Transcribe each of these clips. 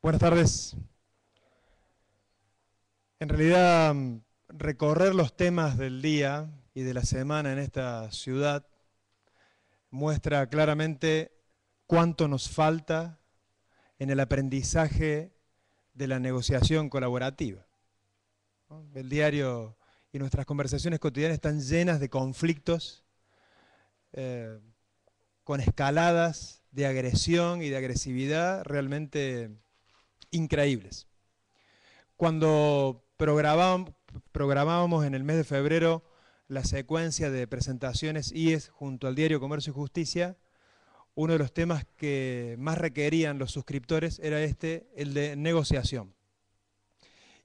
Buenas tardes. En realidad, recorrer los temas del día y de la semana en esta ciudad muestra claramente cuánto nos falta en el aprendizaje de la negociación colaborativa, ¿no? El diario y nuestras conversaciones cotidianas están llenas de conflictos, con escaladas de agresión y de agresividad realmente increíbles. Cuando programábamos en el mes de febrero la secuencia de presentaciones IES junto al diario Comercio y Justicia, uno de los temas que más requerían los suscriptores era el de negociación.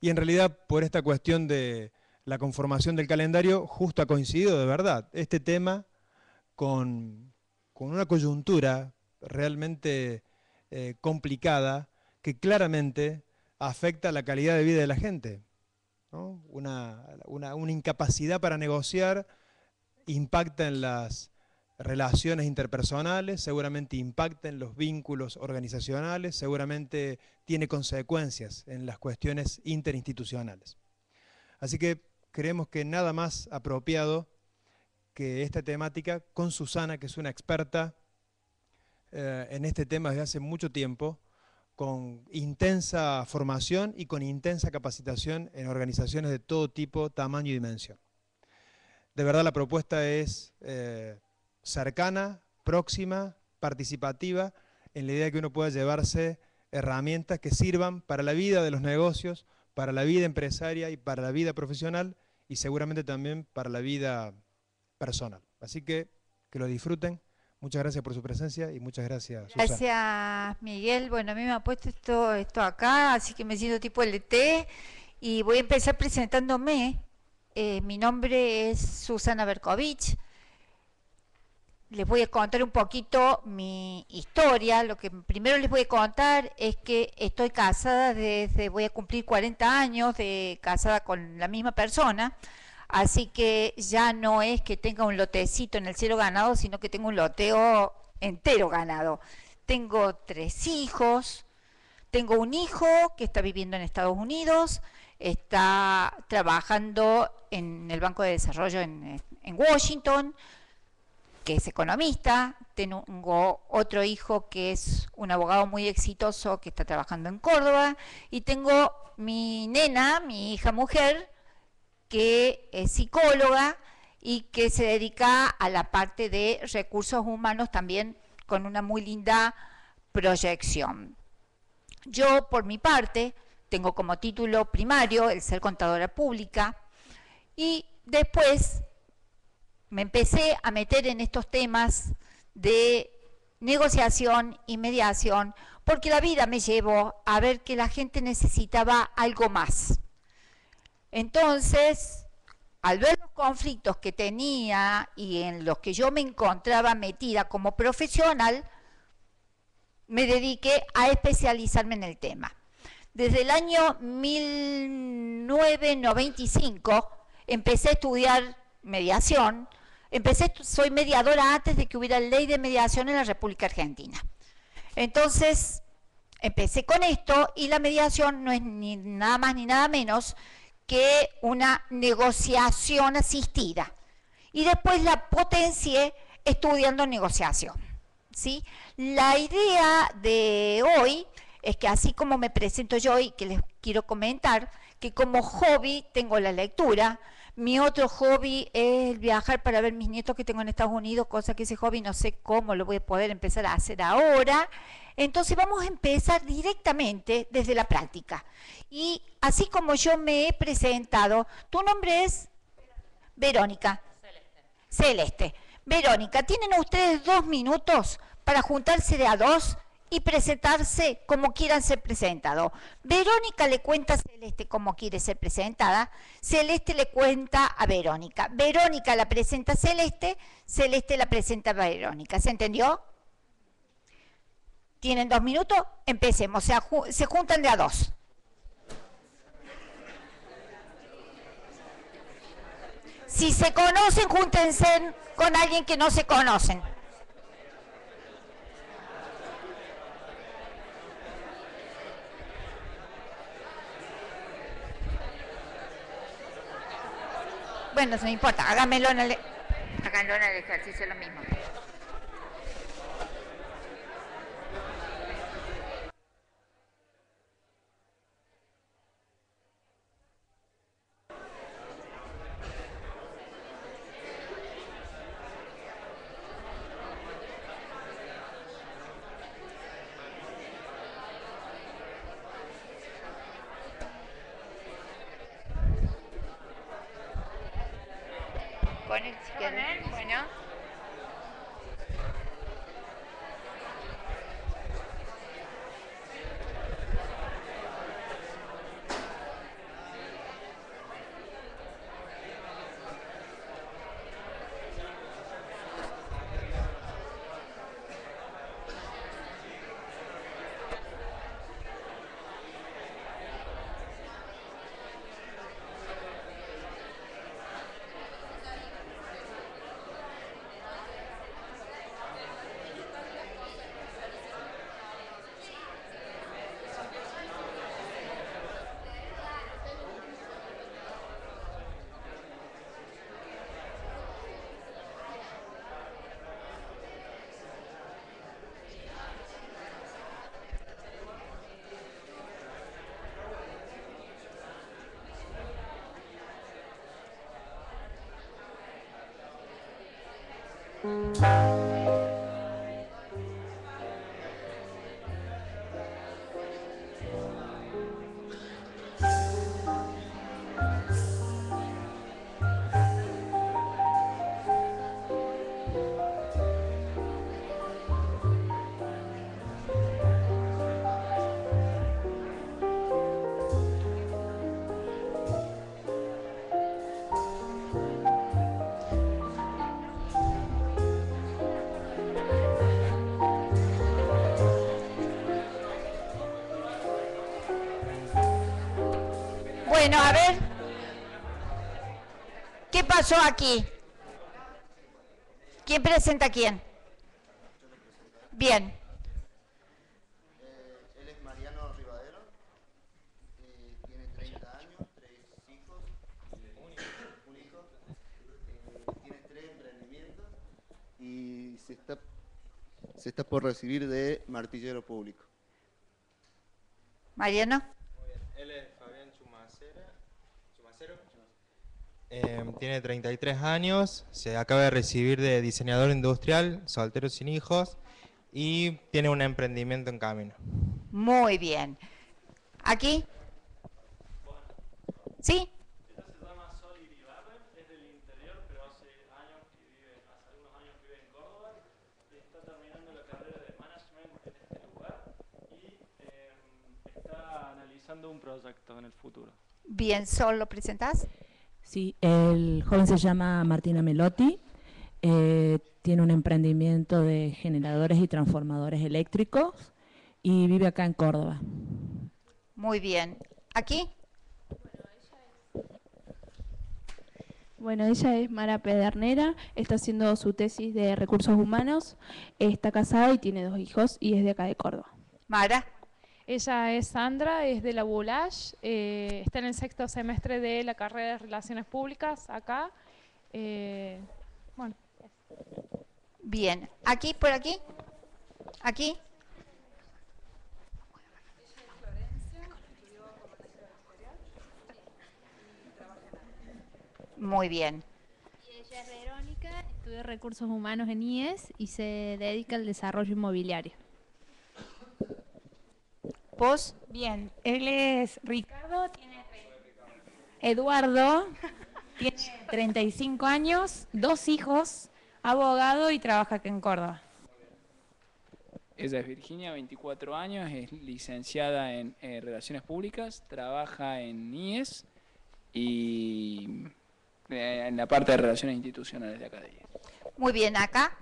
Y en realidad, por esta cuestión de la conformación del calendario, justo ha coincidido de verdad este tema con una coyuntura realmente complicada que claramente afecta la calidad de vida de la gente, ¿no? Una incapacidad para negociar impacta en las relaciones interpersonales, seguramente impacta en los vínculos organizacionales, seguramente tiene consecuencias en las cuestiones interinstitucionales. Así que creemos que nada más apropiado que esta temática con Susana, que es una experta en este tema desde hace mucho tiempo, con intensa formación y con intensa capacitación en organizaciones de todo tipo, tamaño y dimensión. De verdad la propuesta es cercana, próxima, participativa, en la idea de que uno pueda llevarse herramientas que sirvan para la vida de los negocios, para la vida empresaria y para la vida profesional y seguramente también para la vida personal. Así que lo disfruten. Muchas gracias por su presencia y muchas gracias, Susana. Gracias, Miguel. Bueno, a mí me ha puesto esto acá, así que me siento tipo LT y voy a empezar presentándome. Mi nombre es Susana Berkovich. Les voy a contar un poquito mi historia. Lo que primero les voy a contar es que estoy casada voy a cumplir 40 años de casada con la misma persona. Así que ya no es que tenga un lotecito en el cielo ganado, sino que tengo un loteo entero ganado. Tengo 3 hijos, tengo un hijo que está viviendo en Estados Unidos, está trabajando en el Banco de Desarrollo en Washington, que es economista. Tengo otro hijo que es un abogado muy exitoso que está trabajando en Córdoba, y tengo mi nena, mi hija mujer, que es psicóloga y que se dedica a la parte de recursos humanos también con una muy linda proyección. Yo, por mi parte, tengo como título primario el ser contadora pública y después me empecé a meter en estos temas de negociación y mediación porque la vida me llevó a ver que la gente necesitaba algo más. Entonces, al ver los conflictos que tenía y en los que yo me encontraba metida como profesional, me dediqué a especializarme en el tema. Desde el año 1995 empecé a estudiar mediación. Soy mediadora antes de que hubiera ley de mediación en la República Argentina. Entonces, empecé con esto, y la mediación no es ni nada más ni nada menos que una negociación asistida. Y después la potencié estudiando negociación, ¿sí? La idea de hoy es que, así como me presento yo y que les quiero comentar, que como hobby tengo la lectura. Mi otro hobby es el viajar para ver mis nietos que tengo en Estados Unidos, cosa que ese hobby no sé cómo lo voy a poder empezar a hacer ahora. Entonces vamos a empezar directamente desde la práctica. Y así como yo me he presentado, ¿tu nombre es? Verónica. Celeste. Verónica, tienen ustedes 2 minutos para juntarse de a 2 y presentarse como quieran ser presentados. Verónica le cuenta a Celeste cómo quiere ser presentada, Celeste le cuenta a Verónica, Verónica la presenta a Celeste, Celeste la presenta a Verónica. ¿Se entendió? ¿Tienen 2 minutos? Empecemos. Se juntan de a 2. Si se conocen, júntense con alguien que no se conocen. Bueno, no importa, háganlo en el ejercicio lo mismo. Con él, si quieres. Bueno. Bueno, a ver, ¿qué pasó aquí? ¿Quién presenta a quién? Bien. Él es Mariano Rivadero, tiene 30 años, 3 hijos, un hijo, tiene 3 emprendimientos y se está por recibir de martillero público. Mariano. Muy bien. Él es Fabián Chumacero. Tiene 33 años, se acaba de recibir de diseñador industrial, soltero sin hijos, y tiene un emprendimiento en camino. Muy bien. ¿Aquí? ¿Sí? Ella se llama Sol Iribarren, es del interior, pero hace algunos años vive en Córdoba, está terminando la carrera de management en este lugar y está analizando un proyecto en el futuro. Bien, Sol, ¿lo presentás? Sí, el joven se llama Martina Melotti, tiene un emprendimiento de generadores y transformadores eléctricos y vive acá en Córdoba. Muy bien. ¿Aquí? Bueno, ella es Mara Pedernera, está haciendo su tesis de recursos humanos, está casada y tiene 2 hijos y es de acá de Córdoba. Mara. Ella es Sandra, es de la ULASH, está en el 6º semestre de la carrera de Relaciones Públicas acá. Bueno. Bien. ¿Aquí, por aquí? ¿Aquí? Muy bien. Y ella es Verónica, estudia recursos humanos en IES y se dedica al desarrollo inmobiliario. ¿Vos? Bien, él es Eduardo, tiene 35 años, 2 hijos, abogado y trabaja aquí en Córdoba. Ella es Virginia, 24 años, es licenciada en Relaciones Públicas, trabaja en IES y en la parte de Relaciones Institucionales de acá de IES. Muy bien, ¿acá?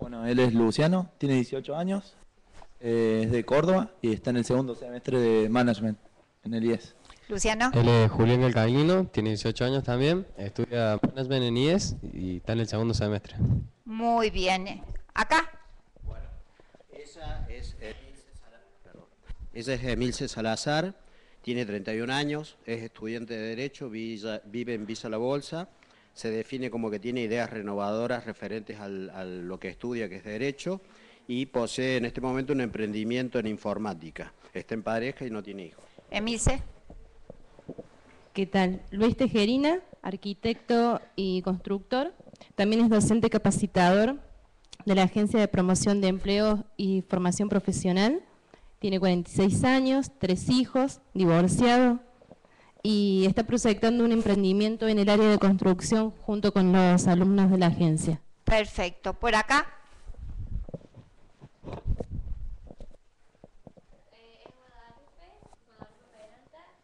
Bueno, él es Luciano, tiene 18 años, es de Córdoba y está en el 2º semestre de Management en el IES. Luciano. Él es Julián El Caglino, tiene 18 años también, estudia Management en IES y está en el 2º semestre. Muy bien. ¿Acá? Ella es Emilce Salazar, Tiene 31 años, es estudiante de Derecho, vive en Villa La Bolsa, se define como que tiene ideas renovadoras referentes a lo que estudia, que es Derecho, y posee en este momento un emprendimiento en informática. Está en pareja y no tiene hijos. Emilce. ¿Qué tal? Luis Tejerina, arquitecto y constructor. También es docente capacitador de la Agencia de Promoción de Empleo y Formación Profesional. Tiene 46 años, 3 hijos, divorciado, y está proyectando un emprendimiento en el área de construcción junto con los alumnos de la agencia. Perfecto. ¿Por acá?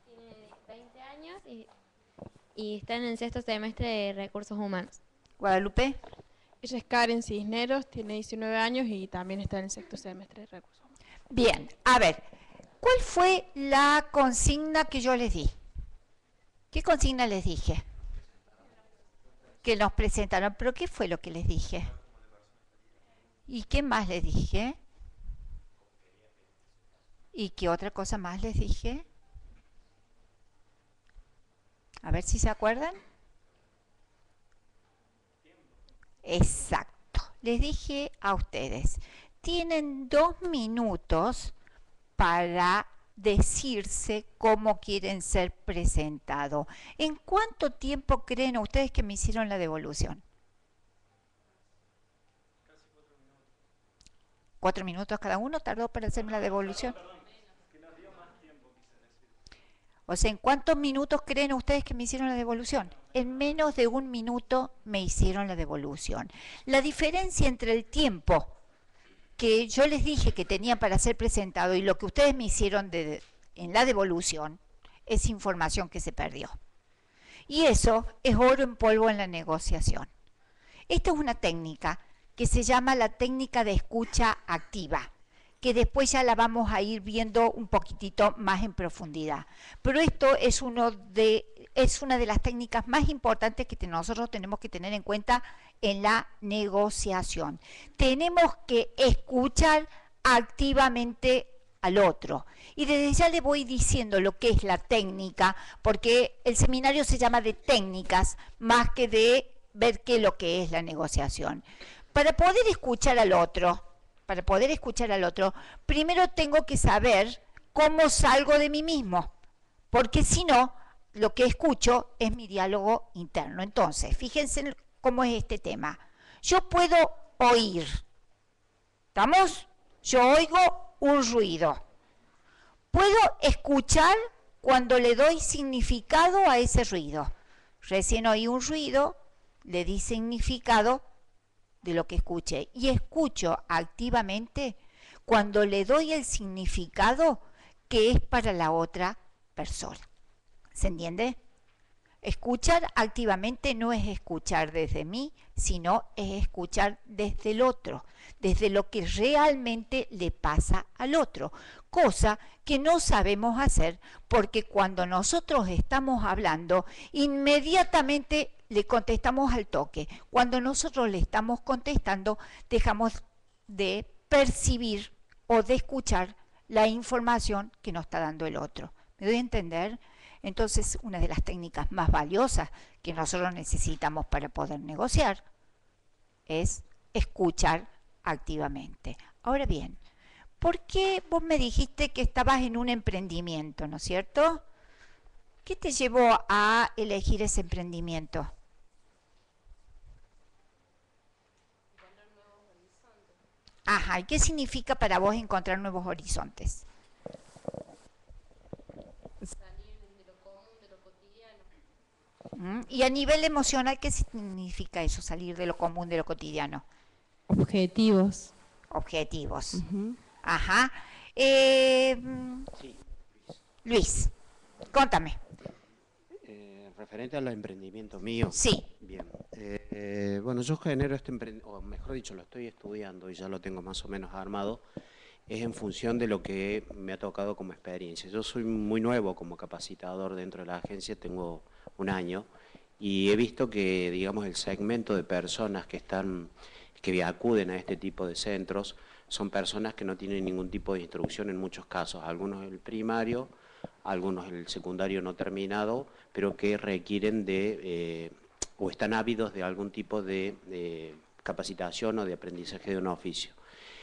Tiene 20 años y está en el 6º semestre de Recursos Humanos. Guadalupe. Ella es Karen Cisneros, tiene 19 años y también está en el 6º semestre de Recursos Humanos. Bien, a ver, ¿cuál fue la consigna que yo les di? ¿Qué consigna les dije? Que nos presentaron, pero ¿qué fue lo que les dije? ¿Y qué más les dije? ¿Y qué otra cosa más les dije? A ver si se acuerdan. Exacto. Les dije a ustedes, tienen 2 minutos para decirse cómo quieren ser presentados. ¿En cuánto tiempo creen ustedes que me hicieron la devolución? 4 minutos cada uno tardó para hacerme la devolución. O sea, ¿en cuántos minutos creen ustedes que me hicieron la devolución? En menos de 1 minuto me hicieron la devolución. La diferencia entre el tiempo que yo les dije que tenían para ser presentado y lo que ustedes me hicieron en la devolución es información que se perdió. Y eso es oro en polvo en la negociación. Esta es una técnica que se llama la técnica de escucha activa, que después ya la vamos a ir viendo un poquitito más en profundidad. Pero esto es una de las técnicas más importantes que nosotros tenemos que tener en cuenta en la negociación. Tenemos que escuchar activamente al otro. Y desde ya le voy diciendo lo que es la técnica, porque el seminario se llama de técnicas más que de ver qué es lo que es la negociación. Para poder escuchar al otro, primero tengo que saber cómo salgo de mí mismo, porque si no, lo que escucho es mi diálogo interno. Entonces, fíjense cómo es este tema. Yo puedo oír, ¿estamos? Yo oigo un ruido. Puedo escuchar cuando le doy significado a ese ruido. Recién oí un ruido, le di significado de lo que escuché. Y escucho activamente cuando le doy el significado que es para la otra persona. ¿Se entiende? Escuchar activamente no es escuchar desde mí, sino es escuchar desde el otro, desde lo que realmente le pasa al otro, cosa que no sabemos hacer porque cuando nosotros estamos hablando, inmediatamente le contestamos al toque. Cuando nosotros le estamos contestando, dejamos de percibir o de escuchar la información que nos está dando el otro. ¿Me doy a entender? Entonces, una de las técnicas más valiosas que nosotros necesitamos para poder negociar es escuchar activamente. Ahora bien, ¿por qué vos me dijiste que estabas en un emprendimiento, no es cierto? ¿Qué te llevó a elegir ese emprendimiento? Ajá, ¿y qué significa para vos encontrar nuevos horizontes? Y a nivel emocional, ¿qué significa eso, salir de lo común, de lo cotidiano? Objetivos. Objetivos. Uh-huh. Ajá. Sí, Luis, contame. Referente al emprendimiento mío. Sí. Bien. Bueno, yo genero este emprendimiento, o mejor dicho, lo estoy estudiando y ya lo tengo más o menos armado. Es en función de lo que me ha tocado como experiencia. Yo soy muy nuevo como capacitador dentro de la agencia, tengo 1 año, y he visto que, digamos, el segmento de personas que acuden a este tipo de centros son personas que no tienen ningún tipo de instrucción en muchos casos, algunos el primario, algunos el secundario no terminado, pero que requieren de, o están ávidos de algún tipo de capacitación o de aprendizaje de un oficio.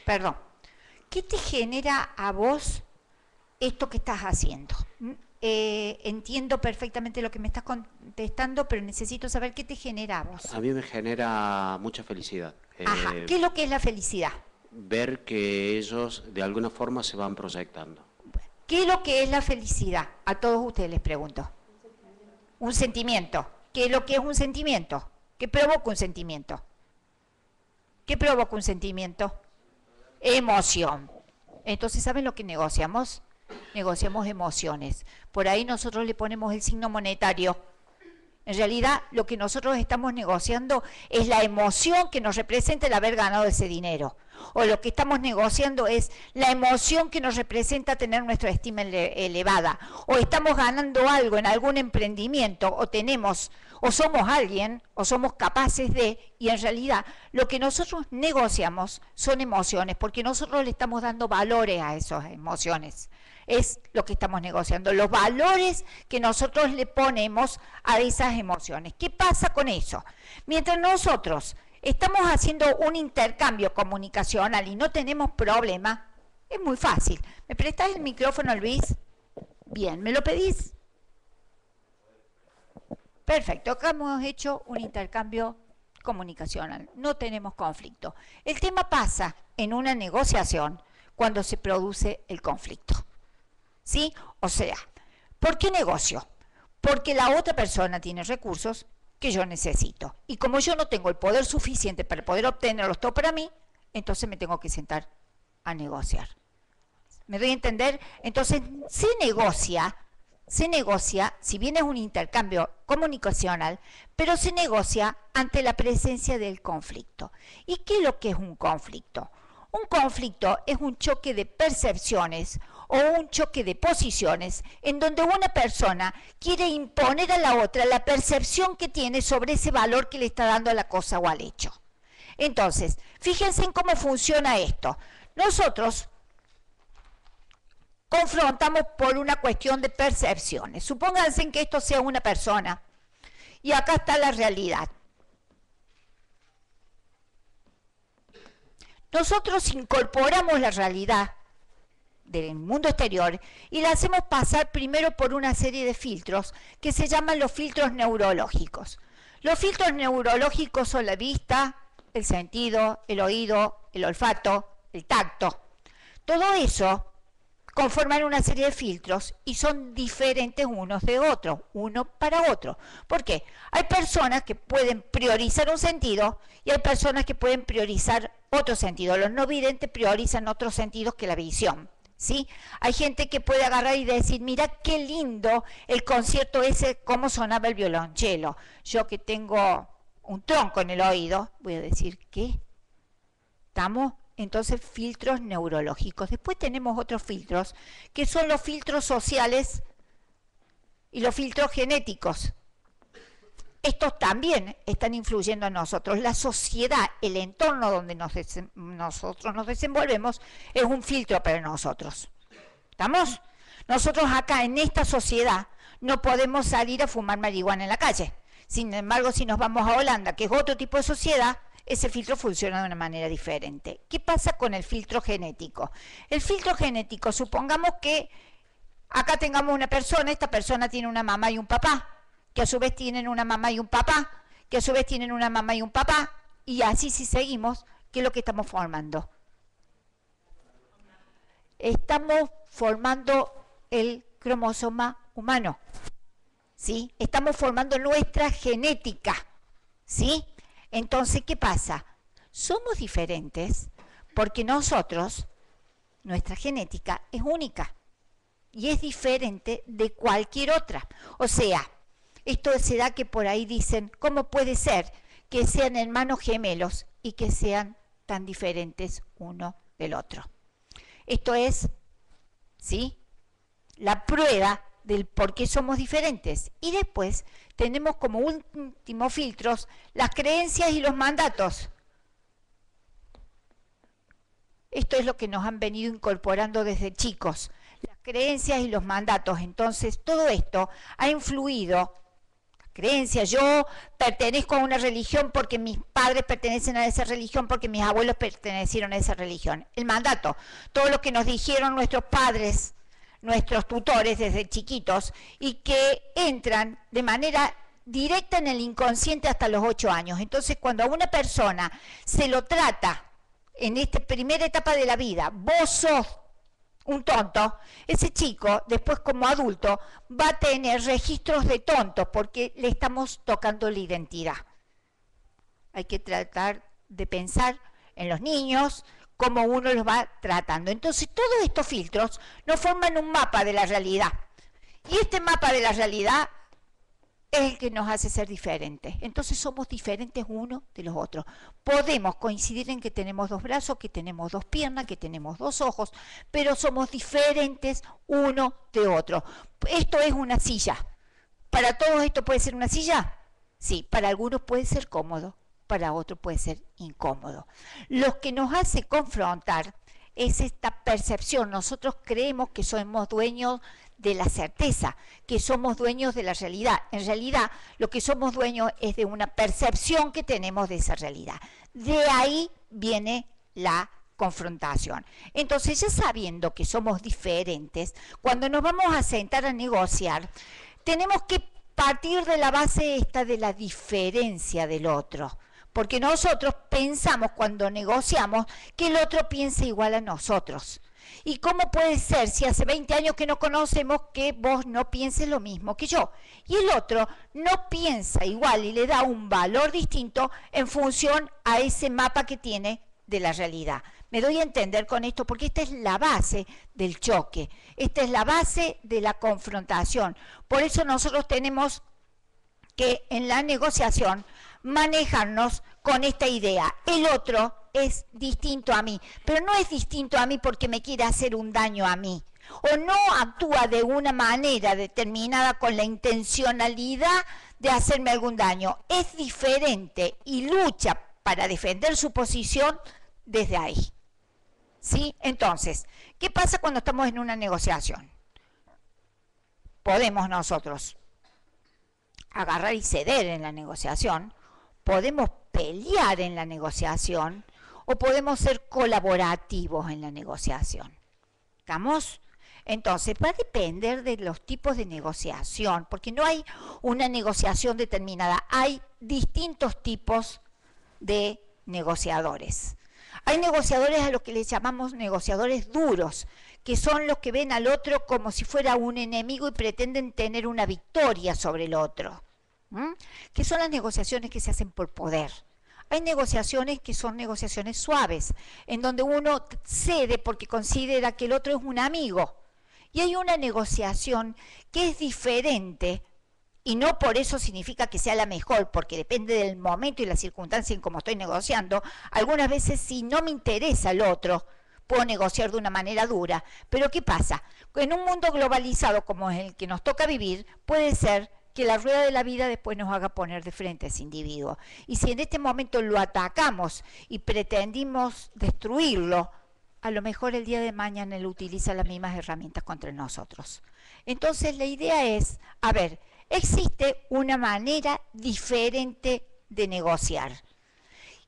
Perdón, ¿qué te genera a vos esto que estás haciendo? Entiendo perfectamente lo que me estás contestando, pero necesito saber qué te genera a vos. A mí me genera mucha felicidad. Ajá, ¿qué es lo que es la felicidad? Ver que ellos de alguna forma se van proyectando. ¿Qué es lo que es la felicidad? A todos ustedes les pregunto. Un sentimiento. ¿Qué es lo que es un sentimiento? ¿Qué provoca un sentimiento? ¿Qué provoca un sentimiento? Emoción. Entonces, ¿saben lo que negociamos? Negociamos emociones. Por ahí nosotros le ponemos el signo monetario. En realidad, lo que nosotros estamos negociando es la emoción que nos representa el haber ganado ese dinero. O lo que estamos negociando es la emoción que nos representa tener nuestra estima elevada. O estamos ganando algo en algún emprendimiento, o tenemos, o somos alguien, o somos capaces de, y en realidad lo que nosotros negociamos son emociones, porque nosotros le estamos dando valores a esas emociones. Es lo que estamos negociando, los valores que nosotros le ponemos a esas emociones. ¿Qué pasa con eso? Mientras nosotros estamos haciendo un intercambio comunicacional y no tenemos problema, es muy fácil. ¿Me prestás el micrófono, Luis? Bien, ¿me lo pedís? Perfecto, acá hemos hecho un intercambio comunicacional, no tenemos conflicto. El tema pasa en una negociación cuando se produce el conflicto. ¿Sí? O sea, ¿por qué negocio? Porque la otra persona tiene recursos que yo necesito. Y como yo no tengo el poder suficiente para poder obtenerlos todo para mí, entonces me tengo que sentar a negociar. ¿Me doy a entender? Entonces, se negocia, si bien es un intercambio comunicacional, pero se negocia ante la presencia del conflicto. ¿Y qué es lo que es un conflicto? Un conflicto es un choque de percepciones o un choque de posiciones en donde una persona quiere imponer a la otra la percepción que tiene sobre ese valor que le está dando a la cosa o al hecho. Entonces, fíjense en cómo funciona esto. Nosotros confrontamos por una cuestión de percepciones. Supónganse que esto sea una persona y acá está la realidad. Nosotros incorporamos la realidad del mundo exterior y la hacemos pasar primero por una serie de filtros que se llaman los filtros neurológicos. Los filtros neurológicos son la vista, el sentido, el oído, el olfato, el tacto. Todo eso conforman una serie de filtros y son diferentes unos de otros, uno para otro. ¿Por qué? Hay personas que pueden priorizar un sentido y hay personas que pueden priorizar otro sentido. Los no videntes priorizan otros sentidos que la visión. ¿Sí? Hay gente que puede agarrar y decir, mira qué lindo el concierto ese, cómo sonaba el violonchelo. Yo que tengo un tronco en el oído, voy a decir, ¿qué? ¿Estamos? Entonces, filtros neurológicos. Después tenemos otros filtros, que son los filtros sociales y los filtros genéticos. Estos también están influyendo en nosotros. La sociedad, el entorno donde nosotros nos desenvolvemos, es un filtro para nosotros. ¿Estamos? Nosotros acá en esta sociedad no podemos salir a fumar marihuana en la calle. Sin embargo, si nos vamos a Holanda, que es otro tipo de sociedad, ese filtro funciona de una manera diferente. ¿Qué pasa con el filtro genético? El filtro genético, supongamos que acá tengamos una persona, esta persona tiene una mamá y un papá, que a su vez tienen una mamá y un papá, que a su vez tienen una mamá y un papá, y así si seguimos, ¿qué es lo que estamos formando? Estamos formando el cromosoma humano, ¿sí? Estamos formando nuestra genética, ¿sí? Entonces, ¿qué pasa? Somos diferentes porque nosotros, nuestra genética es única y es diferente de cualquier otra. O sea, esto se da que por ahí dicen, ¿cómo puede ser que sean hermanos gemelos y que sean tan diferentes uno del otro? Esto es, ¿sí?, la prueba del por qué somos diferentes. Y después tenemos como último filtros las creencias y los mandatos. Esto es lo que nos han venido incorporando desde chicos. Las creencias y los mandatos. Entonces, todo esto ha influido. Creencias, yo pertenezco a una religión porque mis padres pertenecen a esa religión, porque mis abuelos pertenecieron a esa religión. El mandato, todo lo que nos dijeron nuestros padres, nuestros tutores desde chiquitos, y que entran de manera directa en el inconsciente hasta los 8 años. Entonces, cuando a una persona se lo trata en esta primera etapa de la vida, vos sos un tonto, ese chico después como adulto va a tener registros de tontos porque le estamos tocando la identidad. Hay que tratar de pensar en los niños, cómo uno los va tratando. Entonces todos estos filtros nos forman un mapa de la realidad. Y este mapa de la realidad es el que nos hace ser diferentes. Entonces somos diferentes unos de los otros. Podemos coincidir en que tenemos 2 brazos, que tenemos 2 piernas, que tenemos 2 ojos, pero somos diferentes uno de otro. Esto es una silla. ¿Para todos esto puede ser una silla? Sí, para algunos puede ser cómodo, para otros puede ser incómodo. Lo que nos hace confrontar es esta percepción. Nosotros creemos que somos dueños de la certeza, que somos dueños de la realidad. En realidad, lo que somos dueños es de una percepción que tenemos de esa realidad. De ahí viene la confrontación. Entonces, ya sabiendo que somos diferentes, cuando nos vamos a sentar a negociar, tenemos que partir de la base esta de la diferencia del otro. Porque nosotros pensamos cuando negociamos que el otro piense igual a nosotros. ¿Y cómo puede ser si hace 20 años que no conocemos que vos no pienses lo mismo que yo? Y el otro no piensa igual y le da un valor distinto en función a ese mapa que tiene de la realidad. Me doy a entender con esto porque esta es la base del choque, esta es la base de la confrontación. Por eso nosotros tenemos que en la negociación manejarnos con esta idea. El otro es distinto a mí, pero no es distinto a mí porque me quiere hacer un daño a mí, o no actúa de una manera determinada con la intencionalidad de hacerme algún daño. Es diferente y lucha para defender su posición desde ahí. ¿Sí? Entonces, ¿qué pasa cuando estamos en una negociación? Podemos nosotros agarrar y ceder en la negociación, podemos pelear en la negociación o podemos ser colaborativos en la negociación. ¿Estamos? Entonces, va a depender de los tipos de negociación, porque no hay una negociación determinada, hay distintos tipos de negociadores. Hay negociadores a los que les llamamos negociadores duros, que son los que ven al otro como si fuera un enemigo y pretenden tener una victoria sobre el otro, que son las negociaciones que se hacen por poder. Hay negociaciones que son negociaciones suaves, en donde uno cede porque considera que el otro es un amigo. Y hay una negociación que es diferente, y no por eso significa que sea la mejor, porque depende del momento y la circunstancia en cómo estoy negociando. Algunas veces, si no me interesa el otro, puedo negociar de una manera dura. Pero ¿qué pasa? En un mundo globalizado como es el que nos toca vivir, puede ser que la rueda de la vida después nos haga poner de frente a ese individuo. Y si en este momento lo atacamos y pretendimos destruirlo, a lo mejor el día de mañana él utiliza las mismas herramientas contra nosotros. Entonces la idea es, a ver, existe una manera diferente de negociar.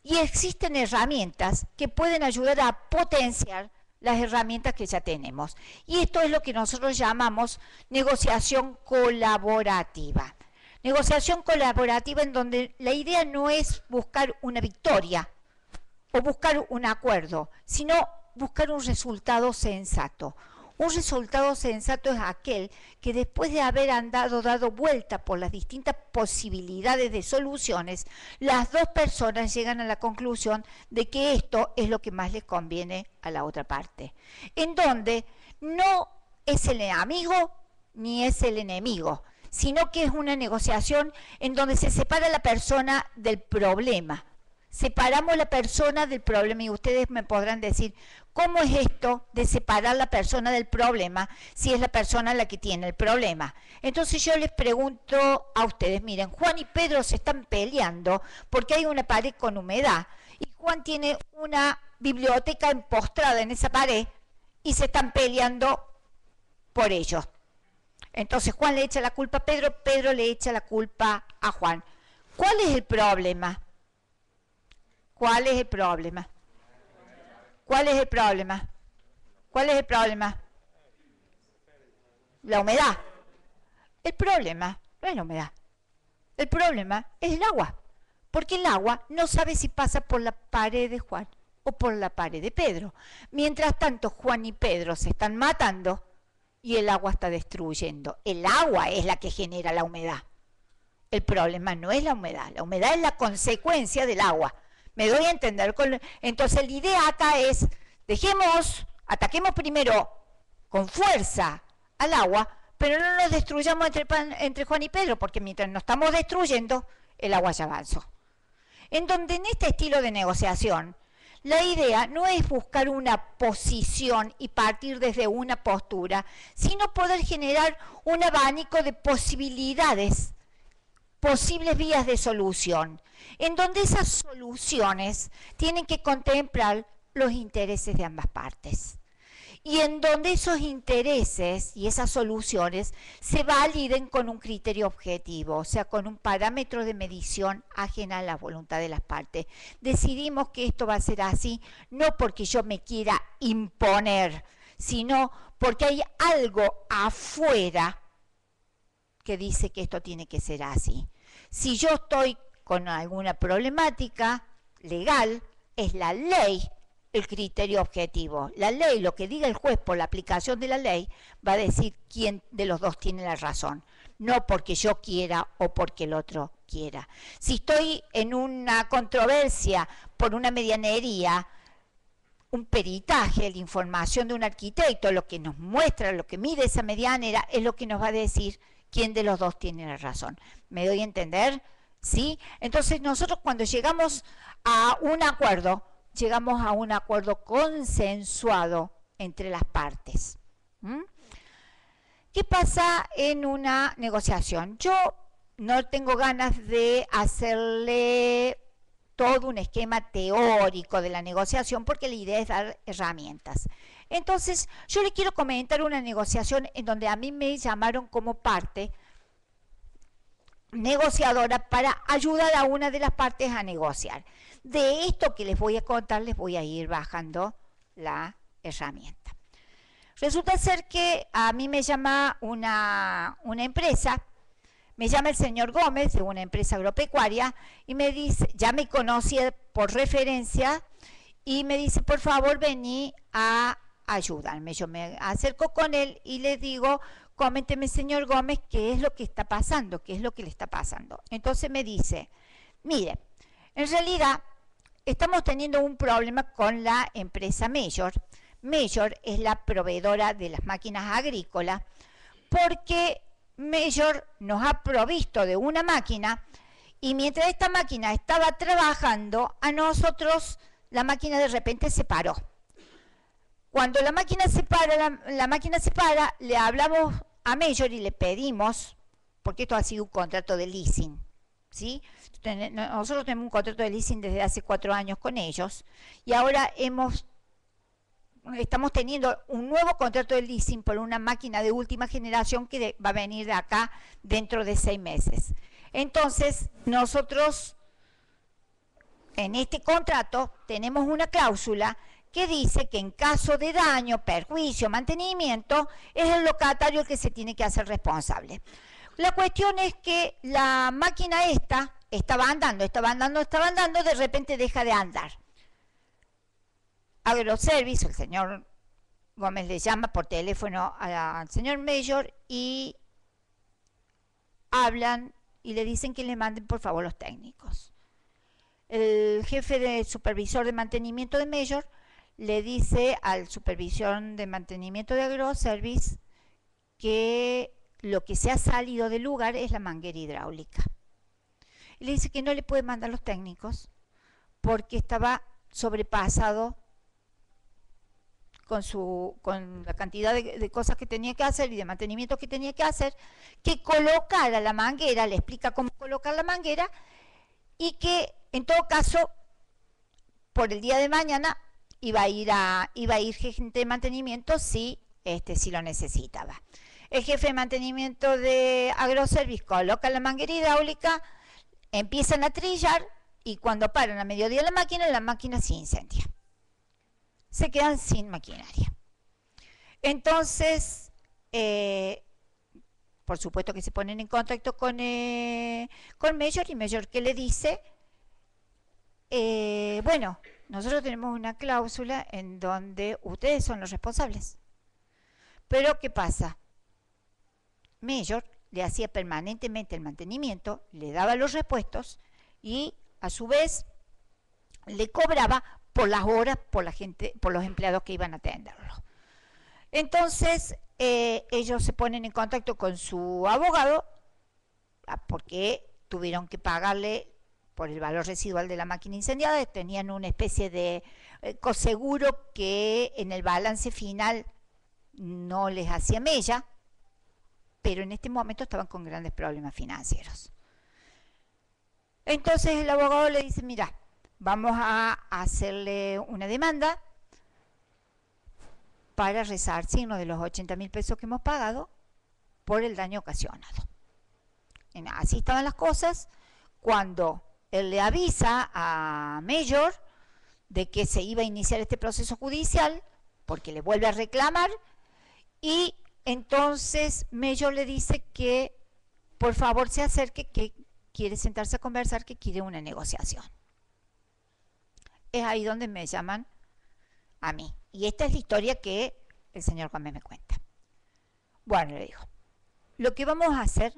Y existen herramientas que pueden ayudar a potenciar las herramientas que ya tenemos. Y esto es lo que nosotros llamamos negociación colaborativa. Negociación colaborativa en donde la idea no es buscar una victoria o buscar un acuerdo, sino buscar un resultado sensato. Un resultado sensato es aquel que después de haber dado vuelta por las distintas posibilidades de soluciones, las dos personas llegan a la conclusión de que esto es lo que más les conviene a la otra parte. En donde no es el amigo ni es el enemigo, sino que es una negociación en donde se separa la persona del problema. Separamos la persona del problema y ustedes me podrán decir, ¿cómo es esto de separar la persona del problema si es la persona la que tiene el problema? Entonces yo les pregunto a ustedes, miren, Juan y Pedro se están peleando porque hay una pared con humedad y Juan tiene una biblioteca empostrada en esa pared y se están peleando por ellos. Entonces Juan le echa la culpa a Pedro, Pedro le echa la culpa a Juan. ¿Cuál es el problema? ¿Cuál es el problema? ¿Cuál es el problema? ¿Cuál es el problema? La humedad. El problema no es la humedad. El problema es el agua. Porque el agua no sabe si pasa por la pared de Juan o por la pared de Pedro. Mientras tanto, Juan y Pedro se están matando y el agua está destruyendo. El agua es la que genera la humedad. El problema no es la humedad es la consecuencia del agua. ¿Me doy a entender? Entonces la idea acá es, ataquemos primero con fuerza al agua, pero no nos destruyamos entre Juan y Pedro, porque mientras nos estamos destruyendo, el agua ya avanzó. En donde en este estilo de negociación, la idea no es buscar una posición y partir desde una postura, sino poder generar un abanico de posibilidades, posibles vías de solución, en donde esas soluciones tienen que contemplar los intereses de ambas partes. Y en donde esos intereses y esas soluciones se validen con un criterio objetivo, o sea, con un parámetro de medición ajena a la voluntad de las partes. Decidimos que esto va a ser así, no porque yo me quiera imponer, sino porque hay algo afuera que dice que esto tiene que ser así. Si yo estoy con alguna problemática legal, es la ley el criterio objetivo. La ley, lo que diga el juez por la aplicación de la ley, va a decir quién de los dos tiene la razón, no porque yo quiera o porque el otro quiera. Si estoy en una controversia por una medianería, un peritaje, la información de un arquitecto, lo que nos muestra, lo que mide esa medianera, es lo que nos va a decir quién de los dos tiene la razón. ¿Me doy a entender? ¿Sí? Entonces nosotros cuando llegamos a un acuerdo, llegamos a un acuerdo consensuado entre las partes. ¿Qué pasa en una negociación? Yo no tengo ganas de hacerle todo un esquema teórico de la negociación porque la idea es dar herramientas. Entonces, yo le quiero comentar una negociación en donde a mí me llamaron como parte negociadora para ayudar a una de las partes a negociar. De esto que les voy a contar, les voy a ir bajando la herramienta. Resulta ser que a mí me llama una empresa, me llama el señor Gómez de una empresa agropecuaria y me dice, ya me conocía por referencia y me dice, por favor, vení a ayudarme. Yo me acerco con él y le digo, coménteme, señor Gómez, qué es lo que está pasando, qué es lo que le está pasando. Entonces me dice, mire, en realidad estamos teniendo un problema con la empresa Major. Major es la proveedora de las máquinas agrícolas porque Major nos ha provisto de una máquina y mientras esta máquina estaba trabajando, a nosotros la máquina de repente se paró. Cuando la máquina se para, le hablamos a Major y le pedimos, porque esto ha sido un contrato de leasing, ¿sí? Nosotros tenemos un contrato de leasing desde hace 4 años con ellos y ahora estamos teniendo un nuevo contrato de leasing por una máquina de última generación que va a venir de acá dentro de 6 meses. Entonces, nosotros en este contrato tenemos una cláusula que dice que en caso de daño, perjuicio, mantenimiento, es el locatario el que se tiene que hacer responsable. La cuestión es que la máquina estaba andando, de repente deja de andar. Agroservice, el señor Gómez le llama por teléfono al señor Major y hablan y le dicen que le manden por favor los técnicos. El jefe de supervisor de mantenimiento de Major le dice al supervisor de mantenimiento de Agroservice que lo que se ha salido del lugar es la manguera hidráulica. Y le dice que no le puede mandar los técnicos porque estaba sobrepasado con la cantidad de cosas que tenía que hacer y de mantenimiento que tenía que hacer, que colocara la manguera, le explica cómo colocar la manguera y que en todo caso por el día de mañana iba a ir gente de mantenimiento si si lo necesitaba. El jefe de mantenimiento de Agroservice coloca la manguera hidráulica, empiezan a trillar y cuando paran a mediodía la máquina se incendia. Se quedan sin maquinaria. Entonces, por supuesto que se ponen en contacto con Mayor, y Mayor que le dice, bueno, nosotros tenemos una cláusula en donde ustedes son los responsables. Pero ¿qué pasa? Mayor le hacía permanentemente el mantenimiento, le daba los repuestos y a su vez le cobraba por las horas, por la gente, por los empleados que iban a atenderlo. Entonces ellos se ponen en contacto con su abogado porque tuvieron que pagarle por el valor residual de la máquina incendiada, tenían una especie de coseguro que en el balance final no les hacía mella, pero en este momento estaban con grandes problemas financieros. Entonces el abogado le dice, mira, vamos a hacerle una demanda para resarcirnos de los 80.000 pesos que hemos pagado por el daño ocasionado. Así estaban las cosas cuando él le avisa a Mayor de que se iba a iniciar este proceso judicial, porque le vuelve a reclamar, y entonces Mayor le dice que por favor se acerque, que quiere sentarse a conversar, que quiere una negociación. Es ahí donde me llaman a mí. Y esta es la historia que el señor Gómez me cuenta. Bueno, le digo, lo que vamos a hacer,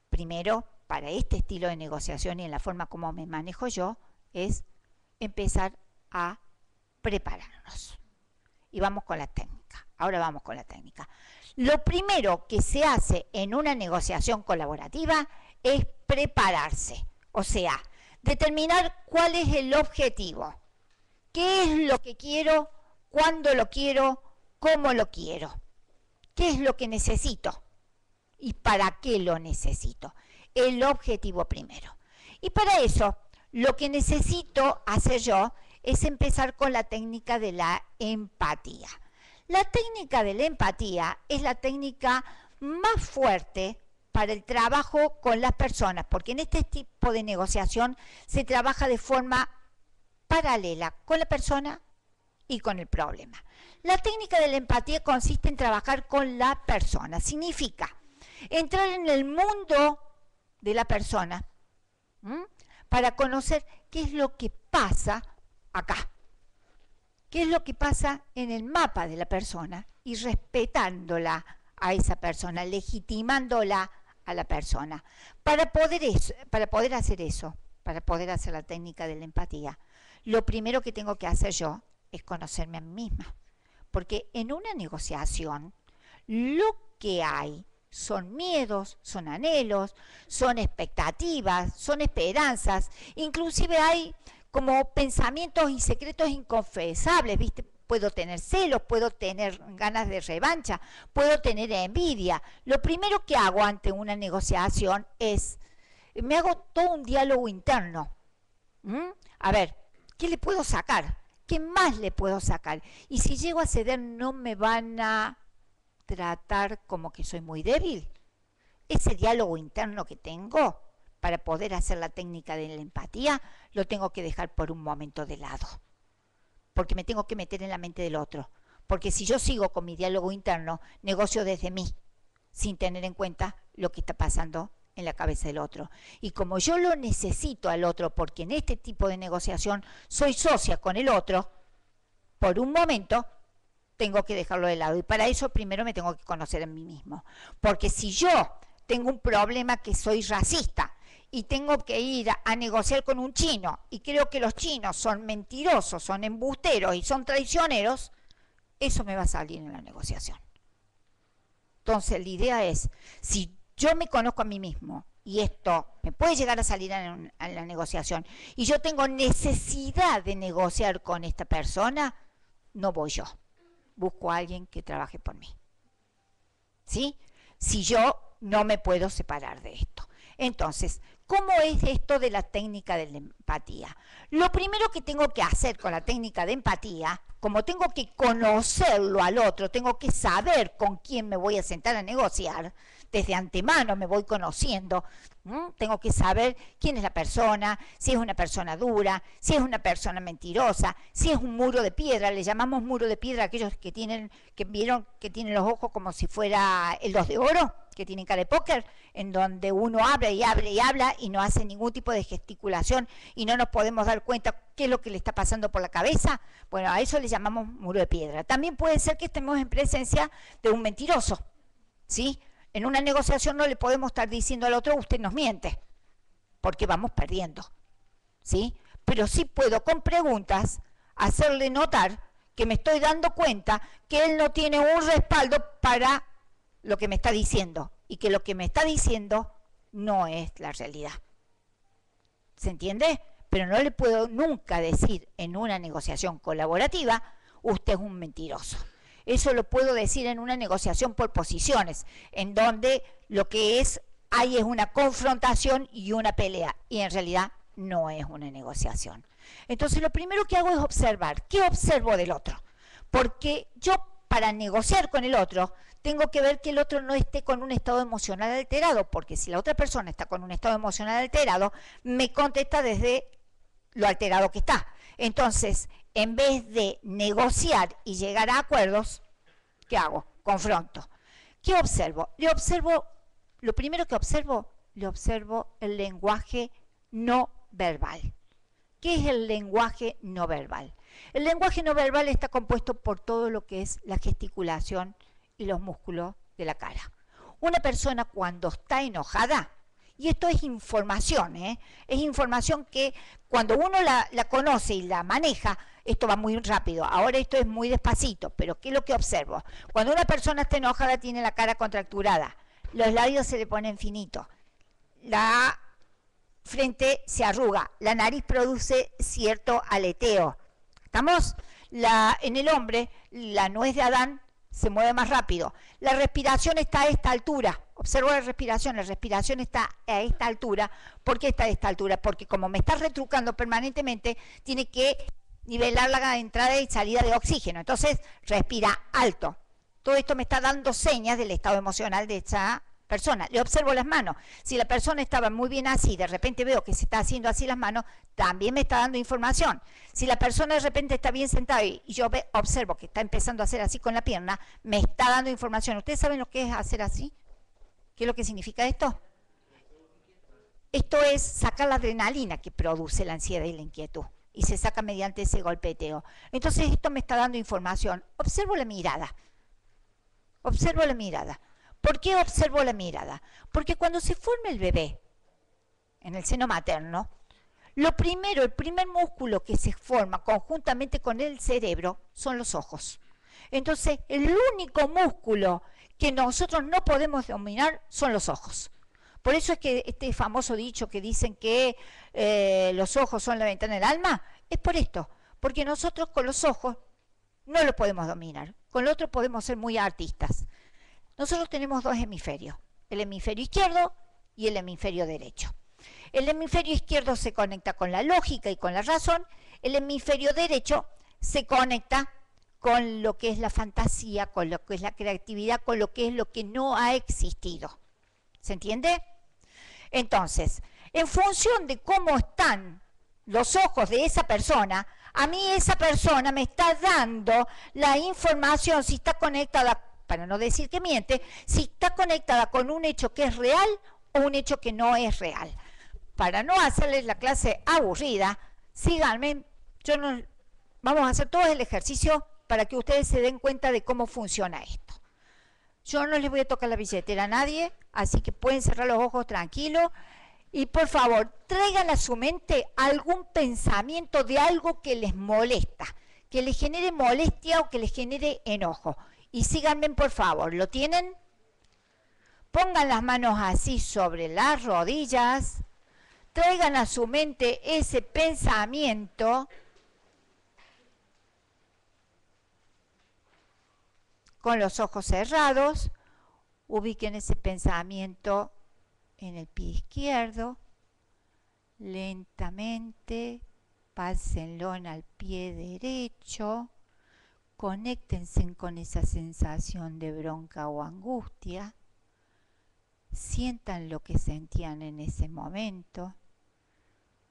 primero, para este estilo de negociación y en la forma como me manejo yo, es empezar a prepararnos. Y vamos con la técnica. Ahora vamos con la técnica. Lo primero que se hace en una negociación colaborativa es prepararse. O sea, determinar cuál es el objetivo. ¿Qué es lo que quiero? ¿Cuándo lo quiero? ¿Cómo lo quiero? ¿Qué es lo que necesito? ¿Y para qué lo necesito? El objetivo primero. Y para eso, lo que necesito hacer yo es empezar con la técnica de la empatía. La técnica de la empatía es la técnica más fuerte para el trabajo con las personas, porque en este tipo de negociación se trabaja de forma paralela con la persona y con el problema. La técnica de la empatía consiste en trabajar con la persona. Significa entrar en el mundo de la persona para conocer qué es lo que pasa acá, qué es lo que pasa en el mapa de la persona y respetándola a esa persona, legitimándola a la persona. Para poder hacer eso, para poder hacer la técnica de la empatía, lo primero que tengo que hacer yo es conocerme a mí misma. Porque en una negociación lo que hay son miedos, son anhelos, son expectativas, son esperanzas, inclusive hay como pensamientos y secretos inconfesables, ¿viste? Puedo tener celos, puedo tener ganas de revancha, puedo tener envidia. Lo primero que hago ante una negociación es, me hago todo un diálogo interno. A ver, ¿qué le puedo sacar? ¿Qué más le puedo sacar? Y si llego a ceder, ¿no me van a tratar como que soy muy débil? Ese diálogo interno que tengo para poder hacer la técnica de la empatía, lo tengo que dejar por un momento de lado. Porque me tengo que meter en la mente del otro. Porque si yo sigo con mi diálogo interno, negocio desde mí, sin tener en cuenta lo que está pasando en la cabeza del otro. Y como yo lo necesito al otro, porque en este tipo de negociación soy socia con el otro, por un momento tengo que dejarlo de lado. Y para eso primero me tengo que conocer a mí mismo. Porque si yo tengo un problema que soy racista y tengo que ir a negociar con un chino y creo que los chinos son mentirosos, son embusteros y son traicioneros, eso me va a salir en la negociación. Entonces la idea es, si yo me conozco a mí mismo y esto me puede llegar a salir en la negociación y yo tengo necesidad de negociar con esta persona, no voy yo. Busco a alguien que trabaje por mí. ¿Sí? Si yo no me puedo separar de esto. Entonces, ¿cómo es esto de la técnica de la empatía? Lo primero que tengo que hacer con la técnica de empatía, como tengo que conocerlo al otro, tengo que saber con quién me voy a sentar a negociar, desde antemano me voy conociendo, tengo que saber quién es la persona, si es una persona dura, si es una persona mentirosa, si es un muro de piedra, le llamamos muro de piedra a aquellos que tienen los ojos como si fuera el 2 de oro, que tienen cara de póker, en donde uno habla y habla y habla y no hace ningún tipo de gesticulación y no nos podemos dar cuenta qué es lo que le está pasando por la cabeza. Bueno, a eso le llamamos muro de piedra. También puede ser que estemos en presencia de un mentiroso, ¿sí? En una negociación no le podemos estar diciendo al otro, usted nos miente, porque vamos perdiendo, ¿sí? Pero sí puedo con preguntas hacerle notar que me estoy dando cuenta que él no tiene un respaldo para lo que me está diciendo y que lo que me está diciendo no es la realidad. ¿Se entiende? Pero no le puedo nunca decir en una negociación colaborativa, usted es un mentiroso. Eso lo puedo decir en una negociación por posiciones, en donde lo que hay es una confrontación y una pelea, y en realidad no es una negociación. Entonces lo primero que hago es observar. ¿Qué observo del otro? Porque yo, para negociar con el otro, tengo que ver que el otro no esté con un estado emocional alterado, porque si la otra persona está con un estado emocional alterado, me contesta desde lo alterado que está. Entonces, en vez de negociar y llegar a acuerdos, ¿qué hago? Confronto. ¿Qué observo? Lo primero que observo, le observo el lenguaje no verbal. ¿Qué es el lenguaje no verbal? El lenguaje no verbal está compuesto por todo lo que es la gesticulación y los músculos de la cara. Una persona cuando está enojada, y esto es información, es información que cuando uno la conoce y la maneja, esto va muy rápido. Ahora esto es muy despacito, pero ¿qué es lo que observo? Cuando una persona está enojada tiene la cara contracturada, los labios se le ponen finitos, la frente se arruga, la nariz produce cierto aleteo. ¿Estamos? En el hombre, la nuez de Adán se mueve más rápido. La respiración está a esta altura. Observo la respiración está a esta altura. ¿Por qué está a esta altura? Porque como me está retrucando permanentemente, tiene que nivelar la entrada y salida de oxígeno. Entonces, respira alto. Todo esto me está dando señas del estado emocional de esa persona. Le observo las manos. Si la persona estaba muy bien así, de repente veo que se está haciendo así las manos, también me está dando información. Si la persona de repente está bien sentada y yo observo que está empezando a hacer así con la pierna, me está dando información. ¿Ustedes saben lo que es hacer así? ¿Qué es lo que significa esto? Esto es sacar la adrenalina que produce la ansiedad y la inquietud. Y se saca mediante ese golpeteo. Entonces esto me está dando información. Observo la mirada. Observo la mirada. ¿Por qué observo la mirada? Porque cuando se forma el bebé en el seno materno, el primer músculo que se forma conjuntamente con el cerebro son los ojos. Entonces, el único músculo que nosotros no podemos dominar son los ojos. Por eso es que este famoso dicho que dicen que los ojos son la ventana del alma, es por esto. Porque nosotros con los ojos no lo podemos dominar. Con el otro podemos ser muy artistas. Nosotros tenemos dos hemisferios, el hemisferio izquierdo y el hemisferio derecho. El hemisferio izquierdo se conecta con la lógica y con la razón, el hemisferio derecho se conecta con lo que es la fantasía, con lo que es la creatividad, con lo que es lo que no ha existido. ¿Se entiende? Entonces, en función de cómo están los ojos de esa persona, a mí esa persona me está dando la información si está conectada, para no decir que miente, si está conectada con un hecho que es real o un hecho que no es real. Para no hacerles la clase aburrida, síganme, vamos a hacer todo el ejercicio para que ustedes se den cuenta de cómo funciona esto. Yo no les voy a tocar la billetera a nadie, así que pueden cerrar los ojos tranquilos. Y por favor, traigan a su mente algún pensamiento de algo que les molesta, que les genere molestia o que les genere enojo. Y síganme, por favor. ¿Lo tienen? Pongan las manos así sobre las rodillas. Traigan a su mente ese pensamiento. Con los ojos cerrados, ubiquen ese pensamiento en el pie izquierdo, lentamente pásenlo en el pie derecho, conéctense con esa sensación de bronca o angustia, sientan lo que sentían en ese momento,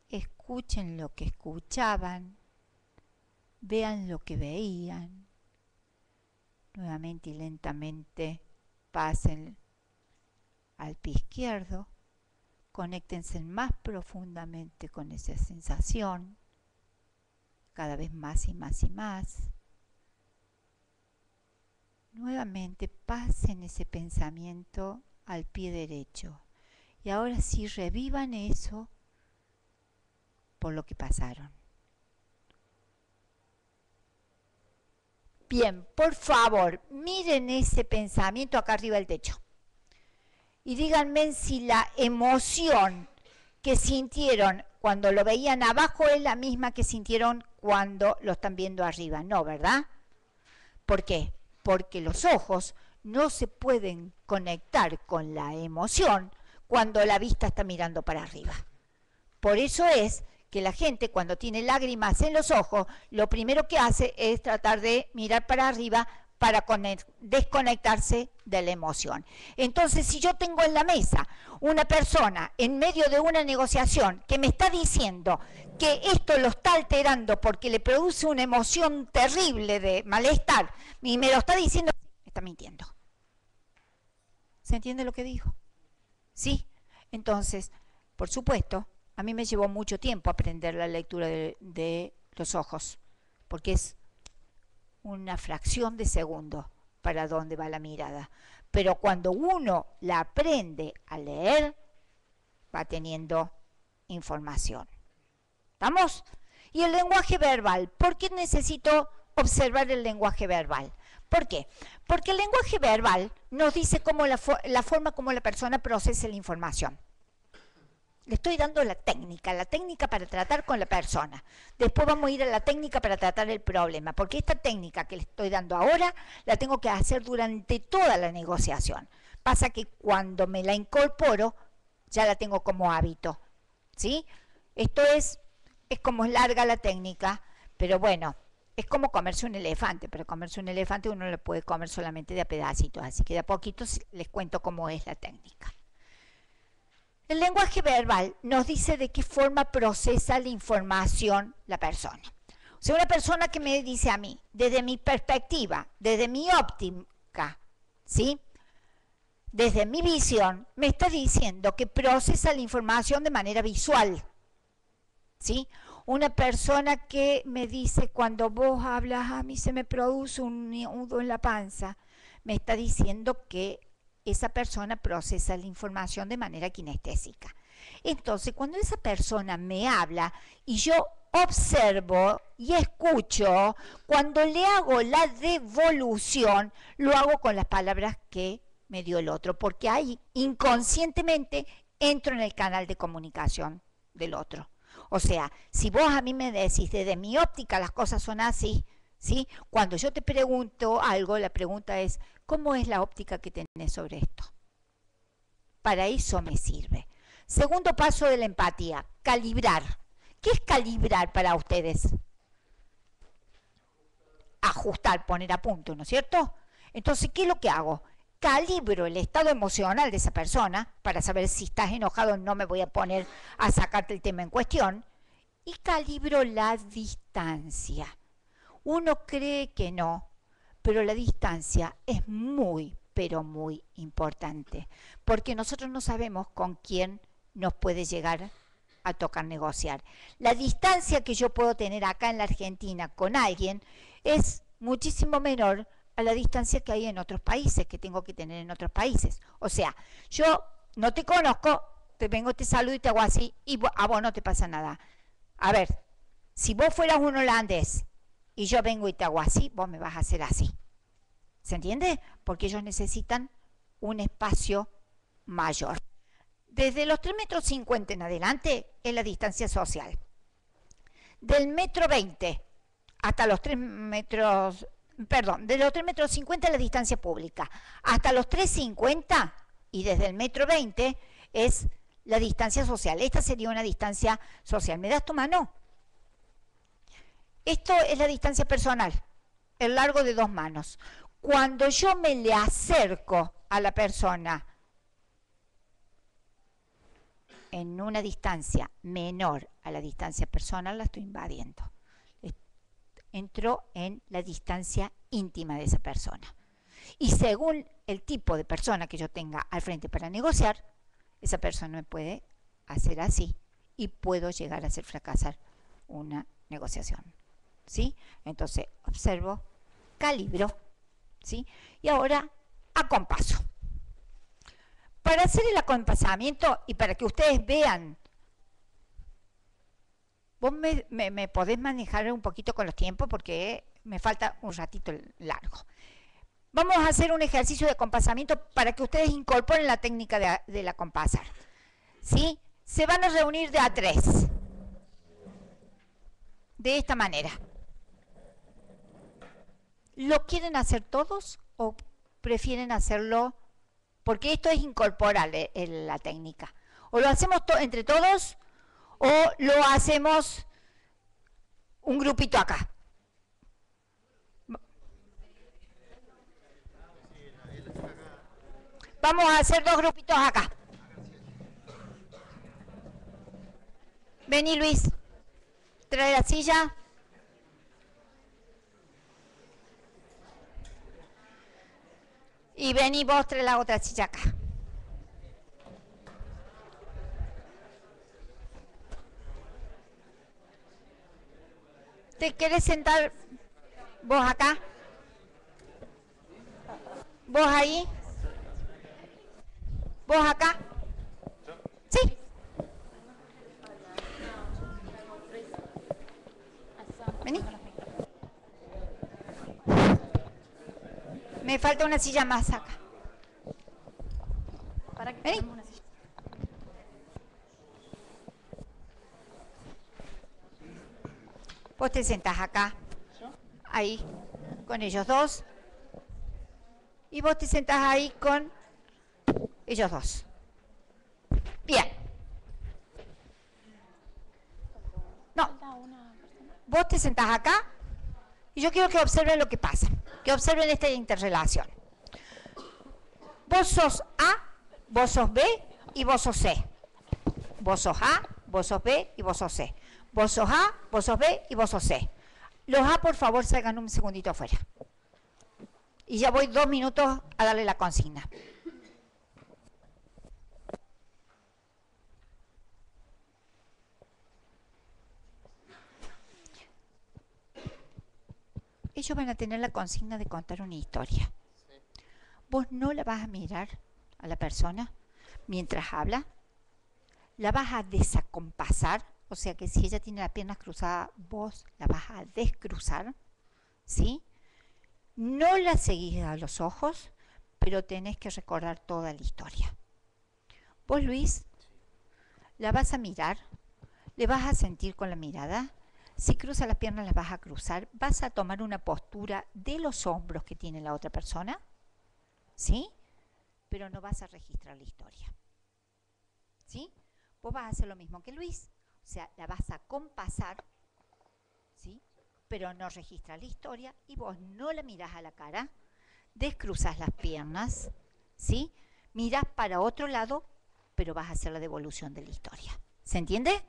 escuchen lo que escuchaban, vean lo que veían, nuevamente y lentamente pasen al pie izquierdo, conéctense más profundamente con esa sensación, cada vez más y más y más. Nuevamente pasen ese pensamiento al pie derecho y ahora sí revivan eso por lo que pasaron. Bien, por favor, miren ese pensamiento acá arriba del techo y díganme si la emoción que sintieron cuando lo veían abajo es la misma que sintieron cuando lo están viendo arriba. No, ¿verdad? ¿Por qué? Porque los ojos no se pueden conectar con la emoción cuando la vista está mirando para arriba. Por eso es que la gente cuando tiene lágrimas en los ojos, lo primero que hace es tratar de mirar para arriba para desconectarse de la emoción. Entonces, si yo tengo en la mesa una persona en medio de una negociación que me está diciendo que esto lo está alterando porque le produce una emoción terrible de malestar y me lo está diciendo, me está mintiendo. ¿Se entiende lo que dijo? ¿Sí? Entonces, por supuesto, a mí me llevó mucho tiempo aprender la lectura de los ojos, porque es una fracción de segundo para dónde va la mirada. Pero cuando uno la aprende a leer, va teniendo información. ¿Estamos? Y el lenguaje verbal. ¿Por qué necesito observar el lenguaje verbal? ¿Por qué? Porque el lenguaje verbal nos dice cómo la forma como la persona procesa la información. Le estoy dando la técnica para tratar con la persona. Después vamos a ir a la técnica para tratar el problema, porque esta técnica que le estoy dando ahora la tengo que hacer durante toda la negociación. Pasa que cuando me la incorporo, ya la tengo como hábito, ¿sí? Esto es como es larga la técnica, pero bueno, es como comerse un elefante, pero comerse un elefante uno lo puede comer solamente de a pedacitos, así que de a poquito les cuento cómo es la técnica. El lenguaje verbal nos dice de qué forma procesa la información la persona. O sea, una persona que me dice a mí, desde mi perspectiva, desde mi óptica, ¿sí? Desde mi visión, me está diciendo que procesa la información de manera visual, ¿sí? Una persona que me dice, cuando vos hablas, a mí se me produce un nudo en la panza, me está diciendo que esa persona procesa la información de manera kinestésica. Entonces, cuando esa persona me habla y yo observo y escucho, cuando le hago la devolución, lo hago con las palabras que me dio el otro, porque ahí inconscientemente entro en el canal de comunicación del otro. O sea, si vos a mí me decís, desde mi óptica las cosas son así, ¿sí? Cuando yo te pregunto algo, la pregunta es, ¿cómo es la óptica que tenés sobre esto? Para eso me sirve. Segundo paso de la empatía, calibrar. ¿Qué es calibrar para ustedes? Ajustar, poner a punto, ¿no es cierto? Entonces, ¿qué es lo que hago? Calibro el estado emocional de esa persona para saber si estás enojado, no me voy a poner a sacarte el tema en cuestión, y calibro la distancia. Uno cree que no, pero la distancia es muy, pero muy importante, porque nosotros no sabemos con quién nos puede llegar a tocar negociar. La distancia que yo puedo tener acá en la Argentina con alguien es muchísimo menor a la distancia que hay en otros países, que tengo que tener en otros países. O sea, yo no te conozco, te vengo, te saludo y te hago así, y a vos no te pasa nada. A ver, si vos fueras un holandés y yo vengo y te hago así, vos me vas a hacer así. ¿Se entiende? Porque ellos necesitan un espacio mayor. Desde los 3,50 metros en adelante es la distancia social. Del 1,20 m hasta los 3 metros, perdón, de los 3,50 metros la distancia pública, hasta los 3,50 y desde el 1,20 m es la distancia social. Esta sería una distancia social. ¿Me das tu mano? Esto es la distancia personal, el largo de 2 manos. Cuando yo me le acerco a la persona en una distancia menor a la distancia personal, la estoy invadiendo. Entro en la distancia íntima de esa persona. Y según el tipo de persona que yo tenga al frente para negociar, esa persona me puede hacer así y puedo llegar a hacer fracasar una negociación. ¿Sí? Entonces, observo, calibro, ¿sí? Y ahora, acompaso. Para hacer el acompasamiento y para que ustedes vean, vos me podés manejar un poquito con los tiempos porque me falta un ratito largo. Vamos a hacer un ejercicio de acompasamiento para que ustedes incorporen la técnica del acompasar. ¿Sí? Se van a reunir de a 3. De esta manera. ¿Lo quieren hacer todos o prefieren hacerlo? Porque esto es incorporar la técnica. O lo hacemos entre todos o lo hacemos un grupito acá. Vamos a hacer 2 grupitos acá. Vení, Luis. Trae la silla. Y vení vos, trae la otra silla acá. ¿Te querés sentar vos acá? ¿Vos ahí? ¿Vos acá? Sí. Vení. Me falta una silla más acá. Vení. Vos te sentás acá, ahí, con ellos dos. Y vos te sentás ahí con ellos dos. Bien. No. Vos te sentás acá y yo quiero que observen lo que pasa. Que observen esta interrelación. Vos sos A, vos sos B y vos sos C. Vos sos A, vos sos B y vos sos C. Vos sos A, vos sos B y vos sos C. Los A, por favor, salgan un segundito afuera. Y ya voy 2 minutos a darle la consigna. Ellos van a tener la consigna de contar una historia. Vos no la vas a mirar a la persona mientras habla. La vas a desacompasar. O sea que si ella tiene las piernas cruzadas, vos la vas a descruzar, ¿sí? No la seguís a los ojos, pero tenés que recordar toda la historia. Vos, Luis, la vas a mirar, le vas a sentir con la mirada. Si cruza las piernas, las vas a cruzar. Vas a tomar una postura de los hombros que tiene la otra persona, ¿sí? Pero no vas a registrar la historia, ¿sí? Vos vas a hacer lo mismo que Luis. O sea, la vas a compasar, ¿sí? Pero no registras la historia y vos no la mirás a la cara, descruzas las piernas, ¿sí? Mirás para otro lado, pero vas a hacer la devolución de la historia. ¿Se entiende?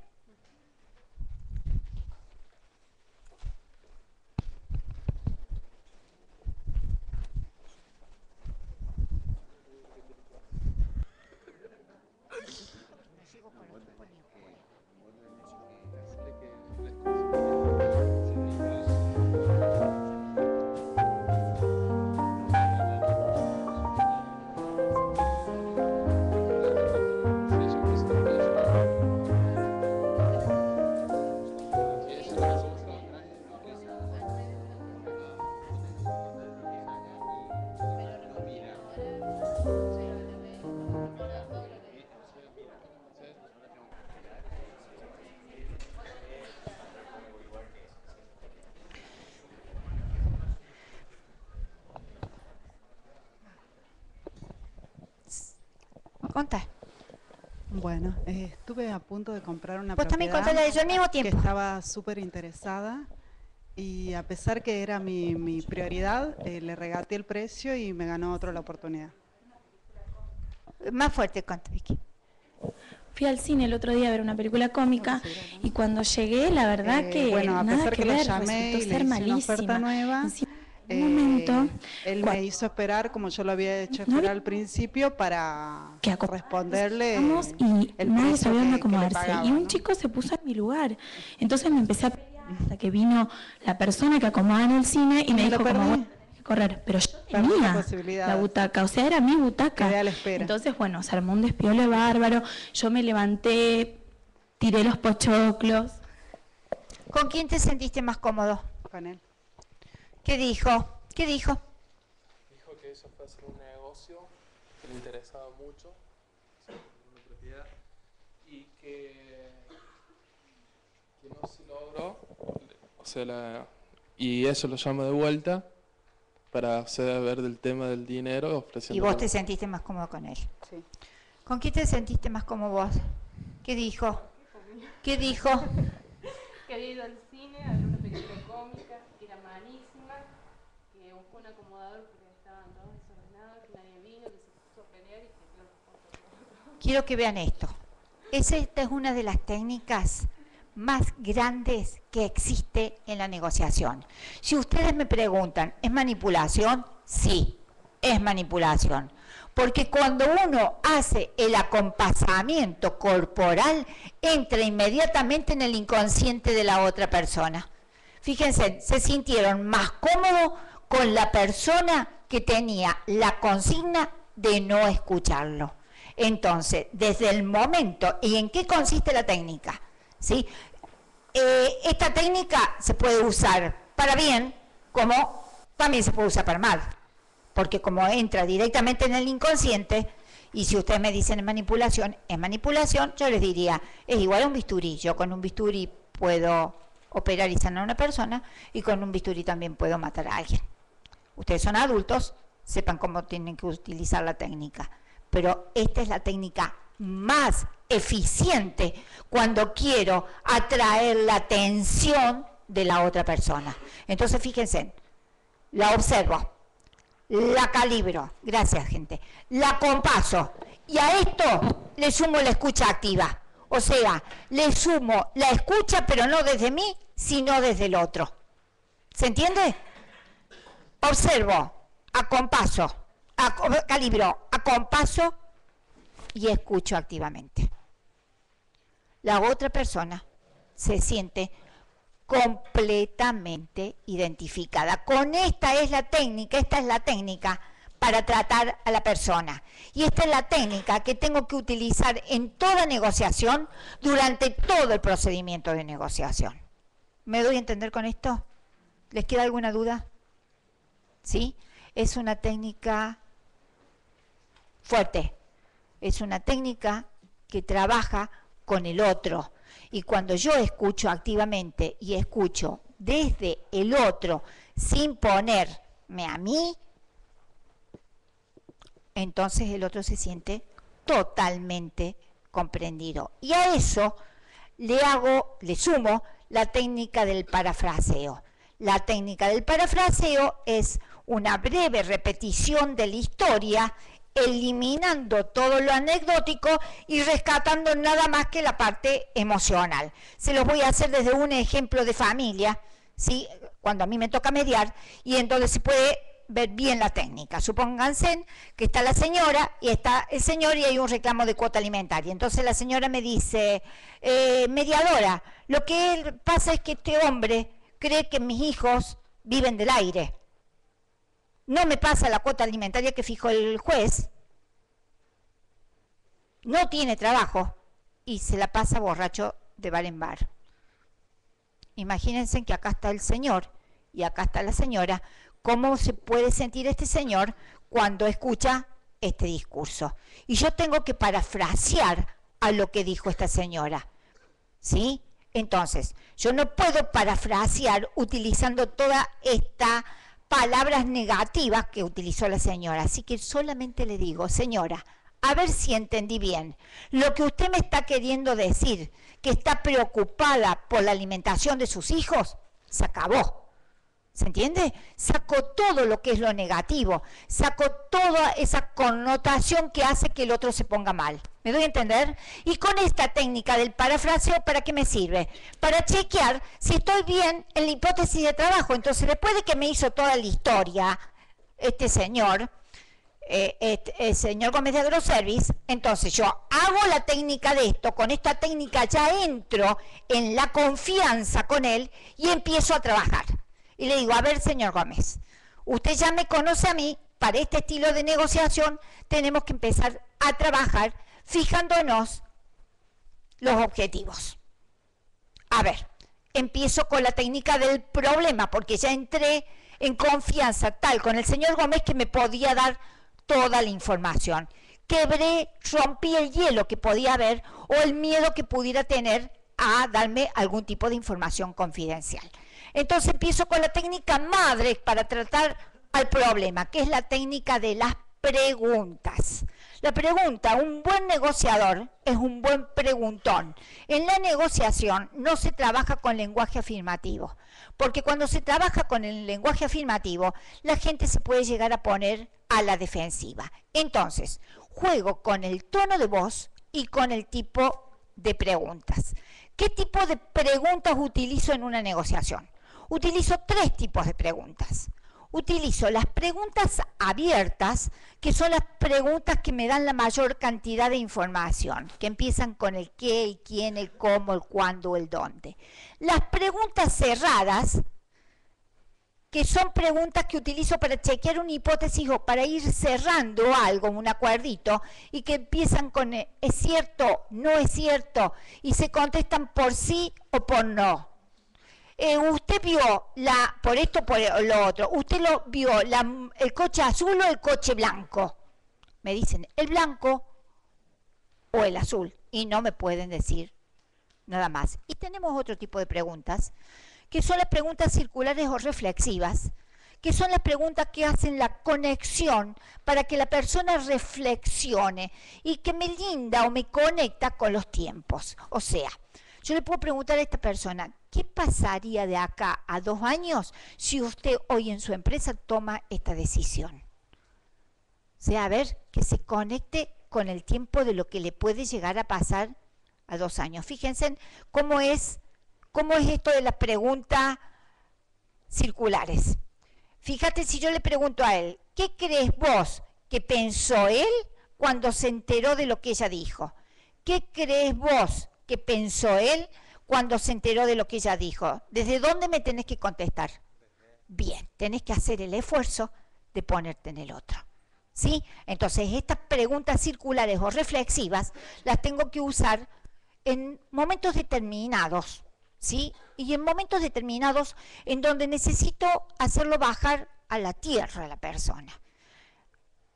Conta. Bueno, estuve a punto de comprar una Vos también propiedad contale eso al mismo que tiempo. estaba súper interesada y a pesar que era mi prioridad, le regateé el precio y me ganó otro la oportunidad. Más fuerte, conta, Vicky. Fui al cine el otro día a ver una película cómica y cuando llegué, la verdad que bueno, a nada pesar que que lo ver, llamé resultó y le ser hice una oferta malísima. nueva, Encima, en un momento, él me hizo esperar como yo lo había hecho esperar al principio para responderle y el nadie precio sabía dónde que le acomodarse. pagaba, Y un ¿no? chico se puso en mi lugar. Entonces me empecé a pelear hasta que vino la persona que acomodaba en el cine y me Me lo dijo como, perdí. bueno, tenés que correr. Pero yo Perdí la tenía posibilidad. la butaca, o sea, era mi butaca. Quedé a la espera. Entonces, bueno, se armó un despiole bárbaro. Yo me levanté, tiré los pochoclos. ¿Con quién te sentiste más cómodo? Con él. ¿Qué dijo? ¿Qué dijo? Dijo que eso fue hacer un negocio, que le interesaba mucho, hacer una propiedad, y que no se logró, o sea, y eso lo llama de vuelta para hacer ver del tema del dinero, ofreciendo. Y vos te sentiste más cómodo con él. Sí. ¿Con quién te sentiste más cómodo vos? ¿Qué dijo? ¿Qué dijo? Que había ido al cine a ver una película cómica, que era malísima, que buscó un acomodador porque estaban todos desordenados, que nadie vino, que se puso a pelear y que Quiero que vean esto. Esta es una de las técnicas más grandes que existe en la negociación. Si ustedes me preguntan, ¿es manipulación? Sí, es manipulación. Porque cuando uno hace el acompasamiento corporal, entra inmediatamente en el inconsciente de la otra persona. Fíjense, se sintieron más cómodos con la persona que tenía la consigna de no escucharlo. Entonces, desde el momento, ¿y en qué consiste la técnica? ¿Sí? Esta técnica se puede usar para bien, como también se puede usar para mal. Porque como entra directamente en el inconsciente, y si ustedes me dicen es manipulación, yo les diría, es igual a un bisturí. Yo con un bisturí puedo operar y sanar a una persona, y con un bisturí también puedo matar a alguien. Ustedes son adultos, sepan cómo tienen que utilizar la técnica. Pero esta es la técnica más eficiente cuando quiero atraer la atención de la otra persona. Entonces fíjense, la observo, la calibro, gracias gente, la compaso, y a esto le sumo la escucha activa. O sea, le sumo la escucha, pero no desde mí, sino desde el otro. ¿Se entiende? Observo, acompaso, calibro, acompaso y escucho activamente. La otra persona se siente completamente identificada. Esta es la técnica para tratar a la persona. Y esta es la técnica que tengo que utilizar en toda negociación durante todo el procedimiento de negociación. ¿Me doy a entender con esto? ¿Les queda alguna duda? ¿Sí? Es una técnica fuerte. Es una técnica que trabaja con el otro. Y cuando yo escucho activamente y escucho desde el otro sin ponerme a mí, entonces el otro se siente totalmente comprendido. Y a eso le sumo la técnica del parafraseo. La técnica del parafraseo es una breve repetición de la historia, eliminando todo lo anecdótico y rescatando nada más que la parte emocional. Se los voy a hacer desde un ejemplo de familia, ¿sí? Cuando a mí me toca mediar, y entonces se puede ver bien la técnica. Supónganse que está la señora y está el señor y hay un reclamo de cuota alimentaria. Entonces la señora me dice, mediadora, lo que pasa es que este hombre cree que mis hijos viven del aire. No me pasa la cuota alimentaria que fijó el juez, no tiene trabajo y se la pasa borracho de bar en bar. Imagínense que acá está el señor y acá está la señora. ¿Cómo se puede sentir este señor cuando escucha este discurso? Y yo tengo que parafrasear a lo que dijo esta señora, ¿sí? Entonces, yo no puedo parafrasear utilizando toda esta palabras negativas que utilizó la señora, así que solamente le digo, señora, a ver si entendí bien. Lo que usted me está queriendo decir, que está preocupada por la alimentación de sus hijos, se acabó. ¿Se entiende? Sacó todo lo que es lo negativo, sacó toda esa connotación que hace que el otro se ponga mal. ¿Me doy a entender? Y con esta técnica del parafraseo, ¿para qué me sirve? Para chequear si estoy bien en la hipótesis de trabajo. Entonces, después de que me hizo toda la historia, este señor, el señor Gómez de Agroservice, entonces yo hago la técnica de esto, con esta técnica ya entro en la confianza con él y empiezo a trabajar. Y le digo, a ver, señor Gómez, usted ya me conoce a mí, para este estilo de negociación tenemos que empezar a trabajar fijándonos los objetivos. A ver, empiezo con la técnica del problema, porque ya entré en confianza tal con el señor Gómez que me podía dar toda la información. Quebré, rompí el hielo que podía haber o el miedo que pudiera tener a darme algún tipo de información confidencial. Entonces empiezo con la técnica madre para tratar al problema, que es la técnica de las preguntas. La pregunta, un buen negociador es un buen preguntón. En la negociación no se trabaja con lenguaje afirmativo, porque cuando se trabaja con el lenguaje afirmativo, la gente se puede llegar a poner a la defensiva. Entonces, juego con el tono de voz y con el tipo de preguntas. ¿Qué tipo de preguntas utilizo en una negociación? Utilizo 3 tipos de preguntas. Utilizo las preguntas abiertas, que son las preguntas que me dan la mayor cantidad de información, que empiezan con el qué, el quién, el cómo, el cuándo, el dónde. Las preguntas cerradas, que son preguntas que utilizo para chequear una hipótesis o para ir cerrando algo, un acuerdito, y que empiezan con es cierto, no es cierto, y se contestan por sí o por no. Usted vio por esto, por lo otro, usted vio el coche azul o el coche blanco. Me dicen el blanco o el azul y no me pueden decir nada más. Y tenemos otro tipo de preguntas, que son las preguntas circulares o reflexivas, que son las preguntas que hacen la conexión para que la persona reflexione y que me linda o me conecta con los tiempos. O sea, yo le puedo preguntar a esta persona, ¿qué pasaría de acá a 2 años si usted hoy en su empresa toma esta decisión? O sea, a ver, que se conecte con el tiempo de lo que le puede llegar a pasar a 2 años. Fíjense cómo es esto de las preguntas circulares. Fíjate si yo le pregunto a él, ¿qué crees vos que pensó él cuando se enteró de lo que ella dijo? ¿Qué crees vos que pensó él cuando se enteró de lo que ella dijo? ¿Desde dónde me tenés que contestar? Bien, tenés que hacer el esfuerzo de ponerte en el otro. ¿Sí? Entonces, estas preguntas circulares o reflexivas las tengo que usar en momentos determinados, ¿sí? Y en momentos determinados en donde necesito hacerlo bajar a la tierra a la persona,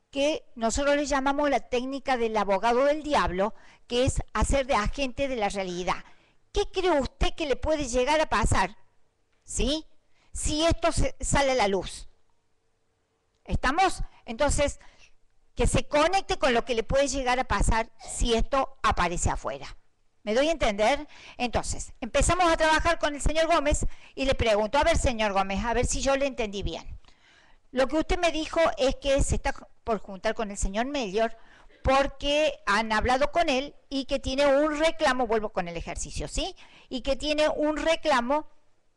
que nosotros le llamamos la técnica del abogado del diablo, que es hacer de agente de la realidad. ¿Qué cree usted que le puede llegar a pasar? ¿Sí? Si esto sale a la luz. ¿Estamos? Entonces, que se conecte con lo que le puede llegar a pasar si esto aparece afuera. ¿Me doy a entender? Entonces, empezamos a trabajar con el señor Gómez y le pregunto, a ver, señor Gómez, a ver si yo le entendí bien. Lo que usted me dijo es que se está por juntar con el señor Melior porque han hablado con él y que tiene un reclamo, vuelvo con el ejercicio, ¿sí? Y que tiene un reclamo,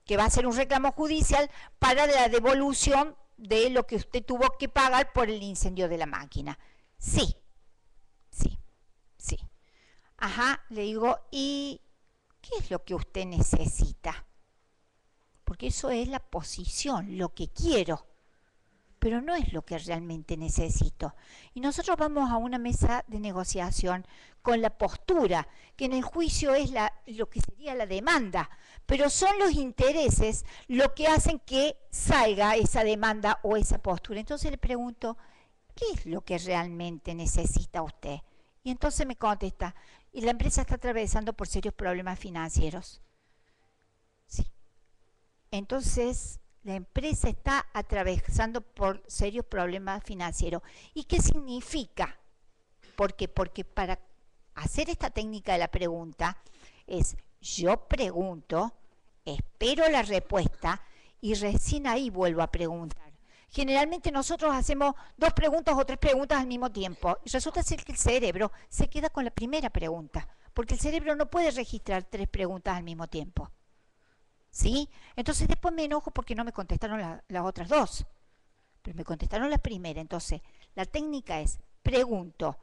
que va a ser un reclamo judicial para la devolución de lo que usted tuvo que pagar por el incendio de la máquina. Sí, sí, sí. Ajá, le digo, ¿y qué es lo que usted necesita? Porque eso es la posición, lo que quiero, pero no es lo que realmente necesito. Y nosotros vamos a una mesa de negociación con la postura, que en el juicio es lo que sería la demanda, pero son los intereses lo que hacen que salga esa demanda o esa postura. Entonces le pregunto, ¿qué es lo que realmente necesita usted? Y entonces me contesta, y la empresa está atravesando por serios problemas financieros. Sí. Entonces, la empresa está atravesando por serios problemas financieros. ¿Y qué significa ¿Por qué? Porque para hacer esta técnica de la pregunta es yo pregunto, espero la respuesta y recién ahí vuelvo a preguntar. Generalmente nosotros hacemos 2 preguntas o 3 preguntas al mismo tiempo y resulta ser que el cerebro se queda con la primera pregunta, porque el cerebro no puede registrar 3 preguntas al mismo tiempo. ¿Sí? Entonces después me enojo porque no me contestaron las otras 2, pero me contestaron la primera. Entonces la técnica es pregunto,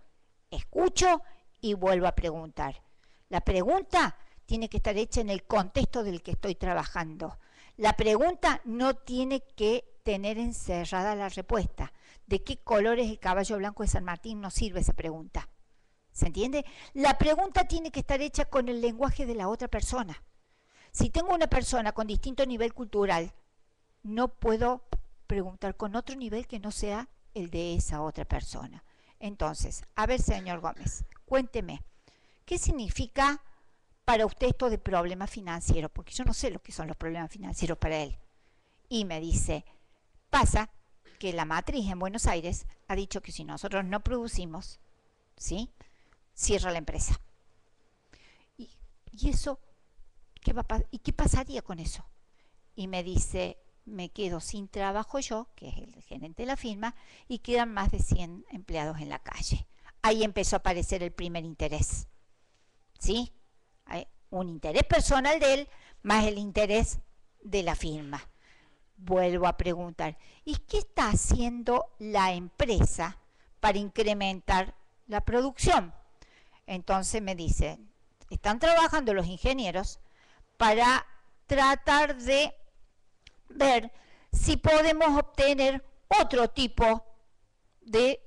escucho y vuelvo a preguntar. La pregunta tiene que estar hecha en el contexto del que estoy trabajando. La pregunta no tiene que tener encerrada la respuesta. ¿De qué color es el caballo blanco de San Martín? No sirve esa pregunta. ¿Se entiende? La pregunta tiene que estar hecha con el lenguaje de la otra persona. Si tengo una persona con distinto nivel cultural, no puedo preguntar con otro nivel que no sea el de esa otra persona. Entonces, a ver, señor Gómez, cuénteme, ¿qué significa para usted esto de problema financiero? Porque yo no sé lo que son los problemas financieros para él. Y me dice, pasa que la matriz en Buenos Aires ha dicho que si nosotros no producimos, ¿sí?, cierra la empresa. ¿Y eso qué va a pasar? ¿Y qué pasaría con eso? Y me dice, me quedo sin trabajo yo, que es el gerente de la firma, y quedan más de 100 empleados en la calle. Ahí empezó a aparecer el primer interés. ¿Sí? Hay un interés personal de él, más el interés de la firma. Vuelvo a preguntar, ¿y qué está haciendo la empresa para incrementar la producción? Entonces me dice, están trabajando los ingenieros para tratar de ver si podemos obtener otro tipo de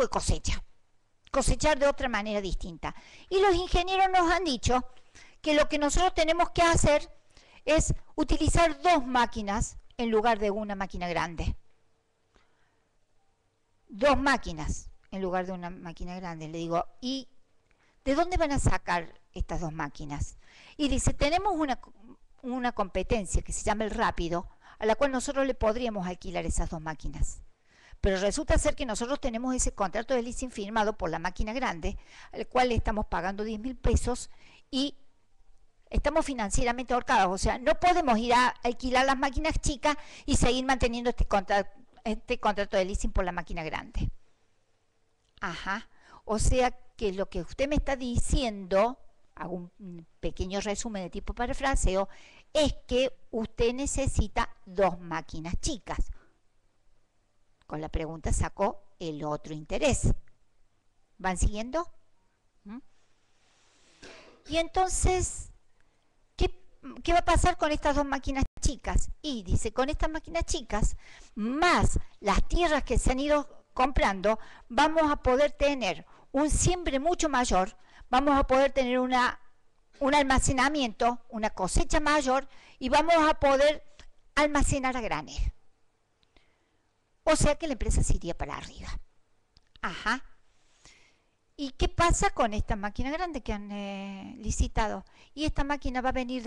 cosecha, cosechar de otra manera distinta. Y los ingenieros nos han dicho que lo que nosotros tenemos que hacer es utilizar 2 máquinas en lugar de una máquina grande. 2 máquinas en lugar de una máquina grande. Le digo, ¿y de dónde van a sacar estas 2 máquinas? Y dice, tenemos una competencia que se llama el Rápido, a la cual nosotros le podríamos alquilar esas 2 máquinas. Pero resulta ser que nosotros tenemos ese contrato de leasing firmado por la máquina grande, al cual le estamos pagando 10.000 pesos y estamos financieramente ahorcados. O sea, no podemos ir a alquilar las máquinas chicas y seguir manteniendo este contrato de leasing por la máquina grande. Ajá. O sea que lo que usted me está diciendo, hago un pequeño resumen de tipo parafraseo, es que usted necesita 2 máquinas chicas. Con la pregunta sacó el otro interés. ¿Van siguiendo? Y entonces, ¿qué va a pasar con estas 2 máquinas chicas? Y dice, con estas máquinas chicas, más las tierras que se han ido comprando, vamos a poder tener un siembre mucho mayor, vamos a poder tener un almacenamiento, una cosecha mayor y vamos a poder almacenar a granel. O sea que la empresa se iría para arriba. Ajá. ¿Y qué pasa con esta máquina grande que han licitado? Y esta máquina va a venir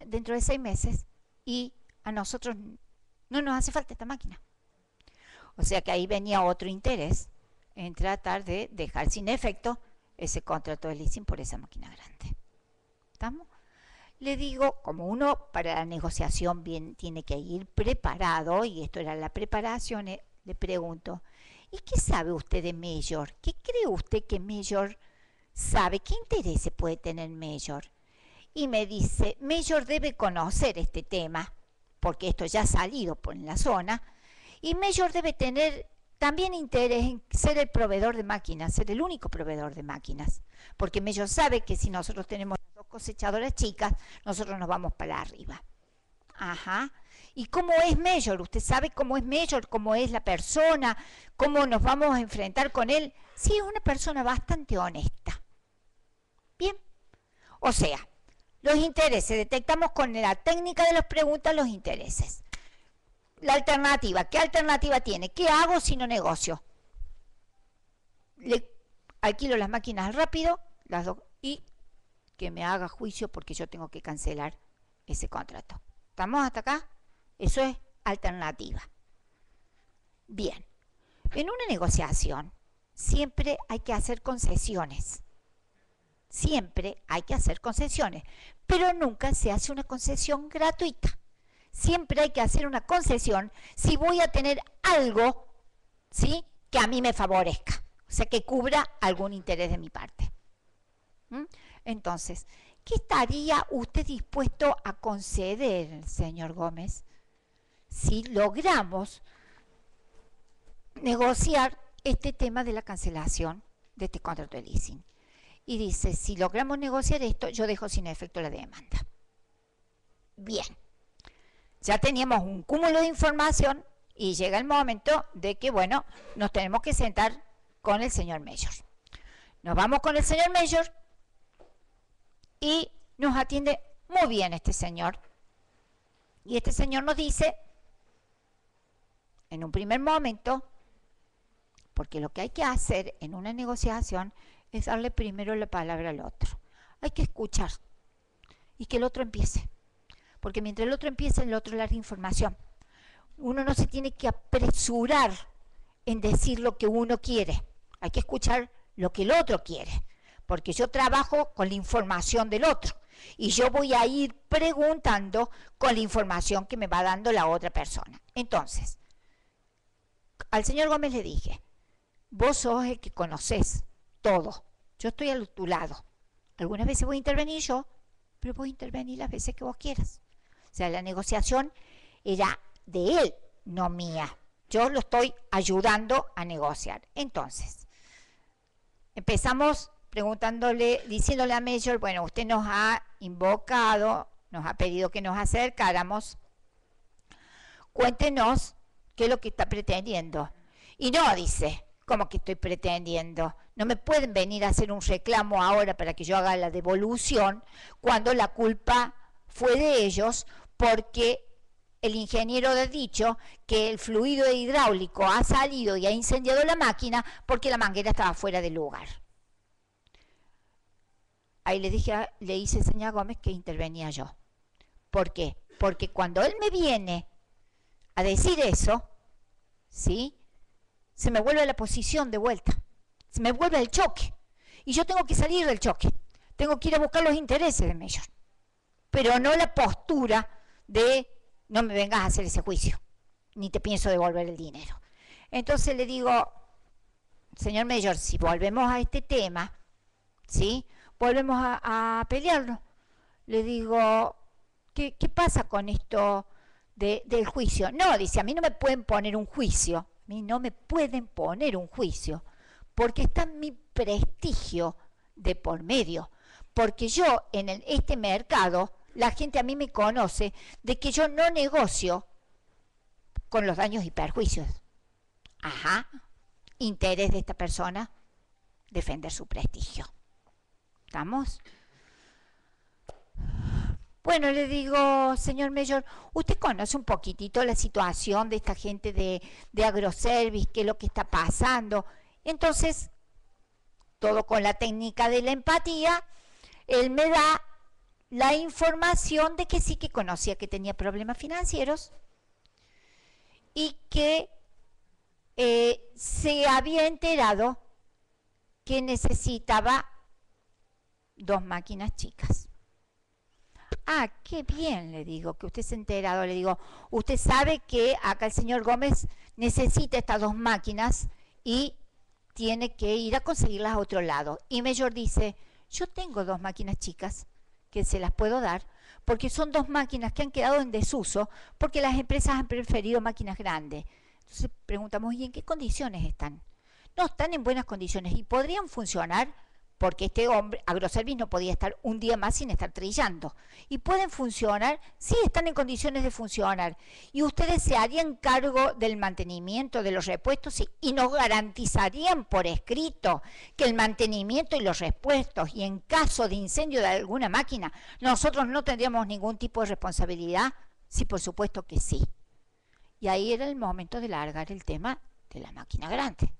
dentro de 6 meses y a nosotros no nos hace falta esta máquina. O sea que ahí venía otro interés en tratar de dejar sin efecto ese contrato de leasing por esa máquina grande. ¿Estamos? Le digo, como uno para la negociación bien tiene que ir preparado, y esto era la preparación, le pregunto, ¿y qué sabe usted de Major? ¿Qué cree usted que Major sabe? ¿Qué interés puede tener Major? Y me dice, Major debe conocer este tema, porque esto ya ha salido por la zona, y Major debe tener también interés en ser el proveedor de máquinas, ser el único proveedor de máquinas, porque Major sabe que si nosotros tenemos 2 cosechadoras chicas, nosotros nos vamos para arriba. Ajá. ¿Y cómo es Major? ¿Usted sabe cómo es Major? ¿Cómo es la persona? ¿Cómo nos vamos a enfrentar con él? Sí, es una persona bastante honesta. Bien. O sea, los intereses, detectamos con la técnica de las preguntas los intereses. La alternativa, ¿qué alternativa tiene? ¿Qué hago si no negocio? Le alquilo las máquinas rápido, las 2, y que me haga juicio porque yo tengo que cancelar ese contrato. ¿Estamos hasta acá? Eso es alternativa. Bien, en una negociación, siempre hay que hacer concesiones. Siempre hay que hacer concesiones, pero nunca se hace una concesión gratuita. Siempre hay que hacer una concesión si voy a tener algo, ¿sí?, que a mí me favorezca, o sea, que cubra algún interés de mi parte. Entonces, ¿qué estaría usted dispuesto a conceder, señor Gómez, si logramos negociar este tema de la cancelación de este contrato de leasing? Y dice, si logramos negociar esto, yo dejo sin efecto la demanda. Bien, ya teníamos un cúmulo de información y llega el momento de que, bueno, nos tenemos que sentar con el señor Mayor. Nos vamos con el señor Mayor y nos atiende muy bien este señor. Y este señor nos dice, en un primer momento, porque lo que hay que hacer en una negociación es darle primero la palabra al otro. Hay que escuchar y que el otro empiece. Porque mientras el otro empieza, el otro le da información. Uno no se tiene que apresurar en decir lo que uno quiere. Hay que escuchar lo que el otro quiere. Porque yo trabajo con la información del otro. Y yo voy a ir preguntando con la información que me va dando la otra persona. Entonces, al señor Gómez le dije, vos sos el que conocés todo. Yo estoy a tu lado. Algunas veces voy a intervenir yo, pero voy a intervenir las veces que vos quieras. O sea, la negociación era de él, no mía. Yo lo estoy ayudando a negociar. Entonces, empezamos preguntándole, diciéndole a Mayor, bueno, usted nos ha invocado, nos ha pedido que nos acercáramos. Cuéntenos qué es lo que está pretendiendo. Y no, dice, ¿cómo que estoy pretendiendo? No me pueden venir a hacer un reclamo ahora para que yo haga la devolución cuando la culpa fue de ellos porque el ingeniero ha dicho que el fluido hidráulico ha salido y ha incendiado la máquina porque la manguera estaba fuera del lugar. Ahí le hice señal a Gómez que intervenía yo. ¿Por qué? Porque cuando él me viene a decir eso, ¿sí?, se me vuelve la posición de vuelta. Se me vuelve el choque. Y yo tengo que salir del choque. Tengo que ir a buscar los intereses de Mayor. Pero no la postura de no me vengas a hacer ese juicio. Ni te pienso devolver el dinero. Entonces le digo, señor Mayor, si volvemos a este tema, ¿sí?, volvemos a pelearlo. Le digo, ¿qué pasa con esto del juicio? No, dice, a mí no me pueden poner un juicio. A mí no me pueden poner un juicio. Porque está mi prestigio de por medio. Porque yo en este mercado, la gente a mí me conoce de que yo no negocio con los daños y perjuicios. Ajá. Interés de esta persona, defender su prestigio. ¿Estamos? Bueno, le digo, señor Mayor, ¿usted conoce un poquitito la situación de esta gente de Agroservice? ¿Qué es lo que está pasando? Entonces, todo con la técnica de la empatía, él me da la información de que sí que conocía que tenía problemas financieros y que se había enterado que necesitaba 2 máquinas chicas. Ah, qué bien, le digo, que usted se ha enterado. Le digo, usted sabe que acá el señor Gómez necesita estas 2 máquinas y tiene que ir a conseguirlas a otro lado. Y Mayor dice, yo tengo 2 máquinas chicas que se las puedo dar porque son 2 máquinas que han quedado en desuso porque las empresas han preferido máquinas grandes. Entonces preguntamos, ¿y en qué condiciones están? No, están en buenas condiciones y podrían funcionar porque este hombre, Agroservice, no podía estar un día más sin estar trillando. Y pueden funcionar, sí están en condiciones de funcionar. Y ustedes se harían cargo del mantenimiento de los repuestos y nos garantizarían por escrito que el mantenimiento y los repuestos, y en caso de incendio de alguna máquina, nosotros no tendríamos ningún tipo de responsabilidad. Sí, por supuesto que sí. Y ahí era el momento de largar el tema de la máquina grande.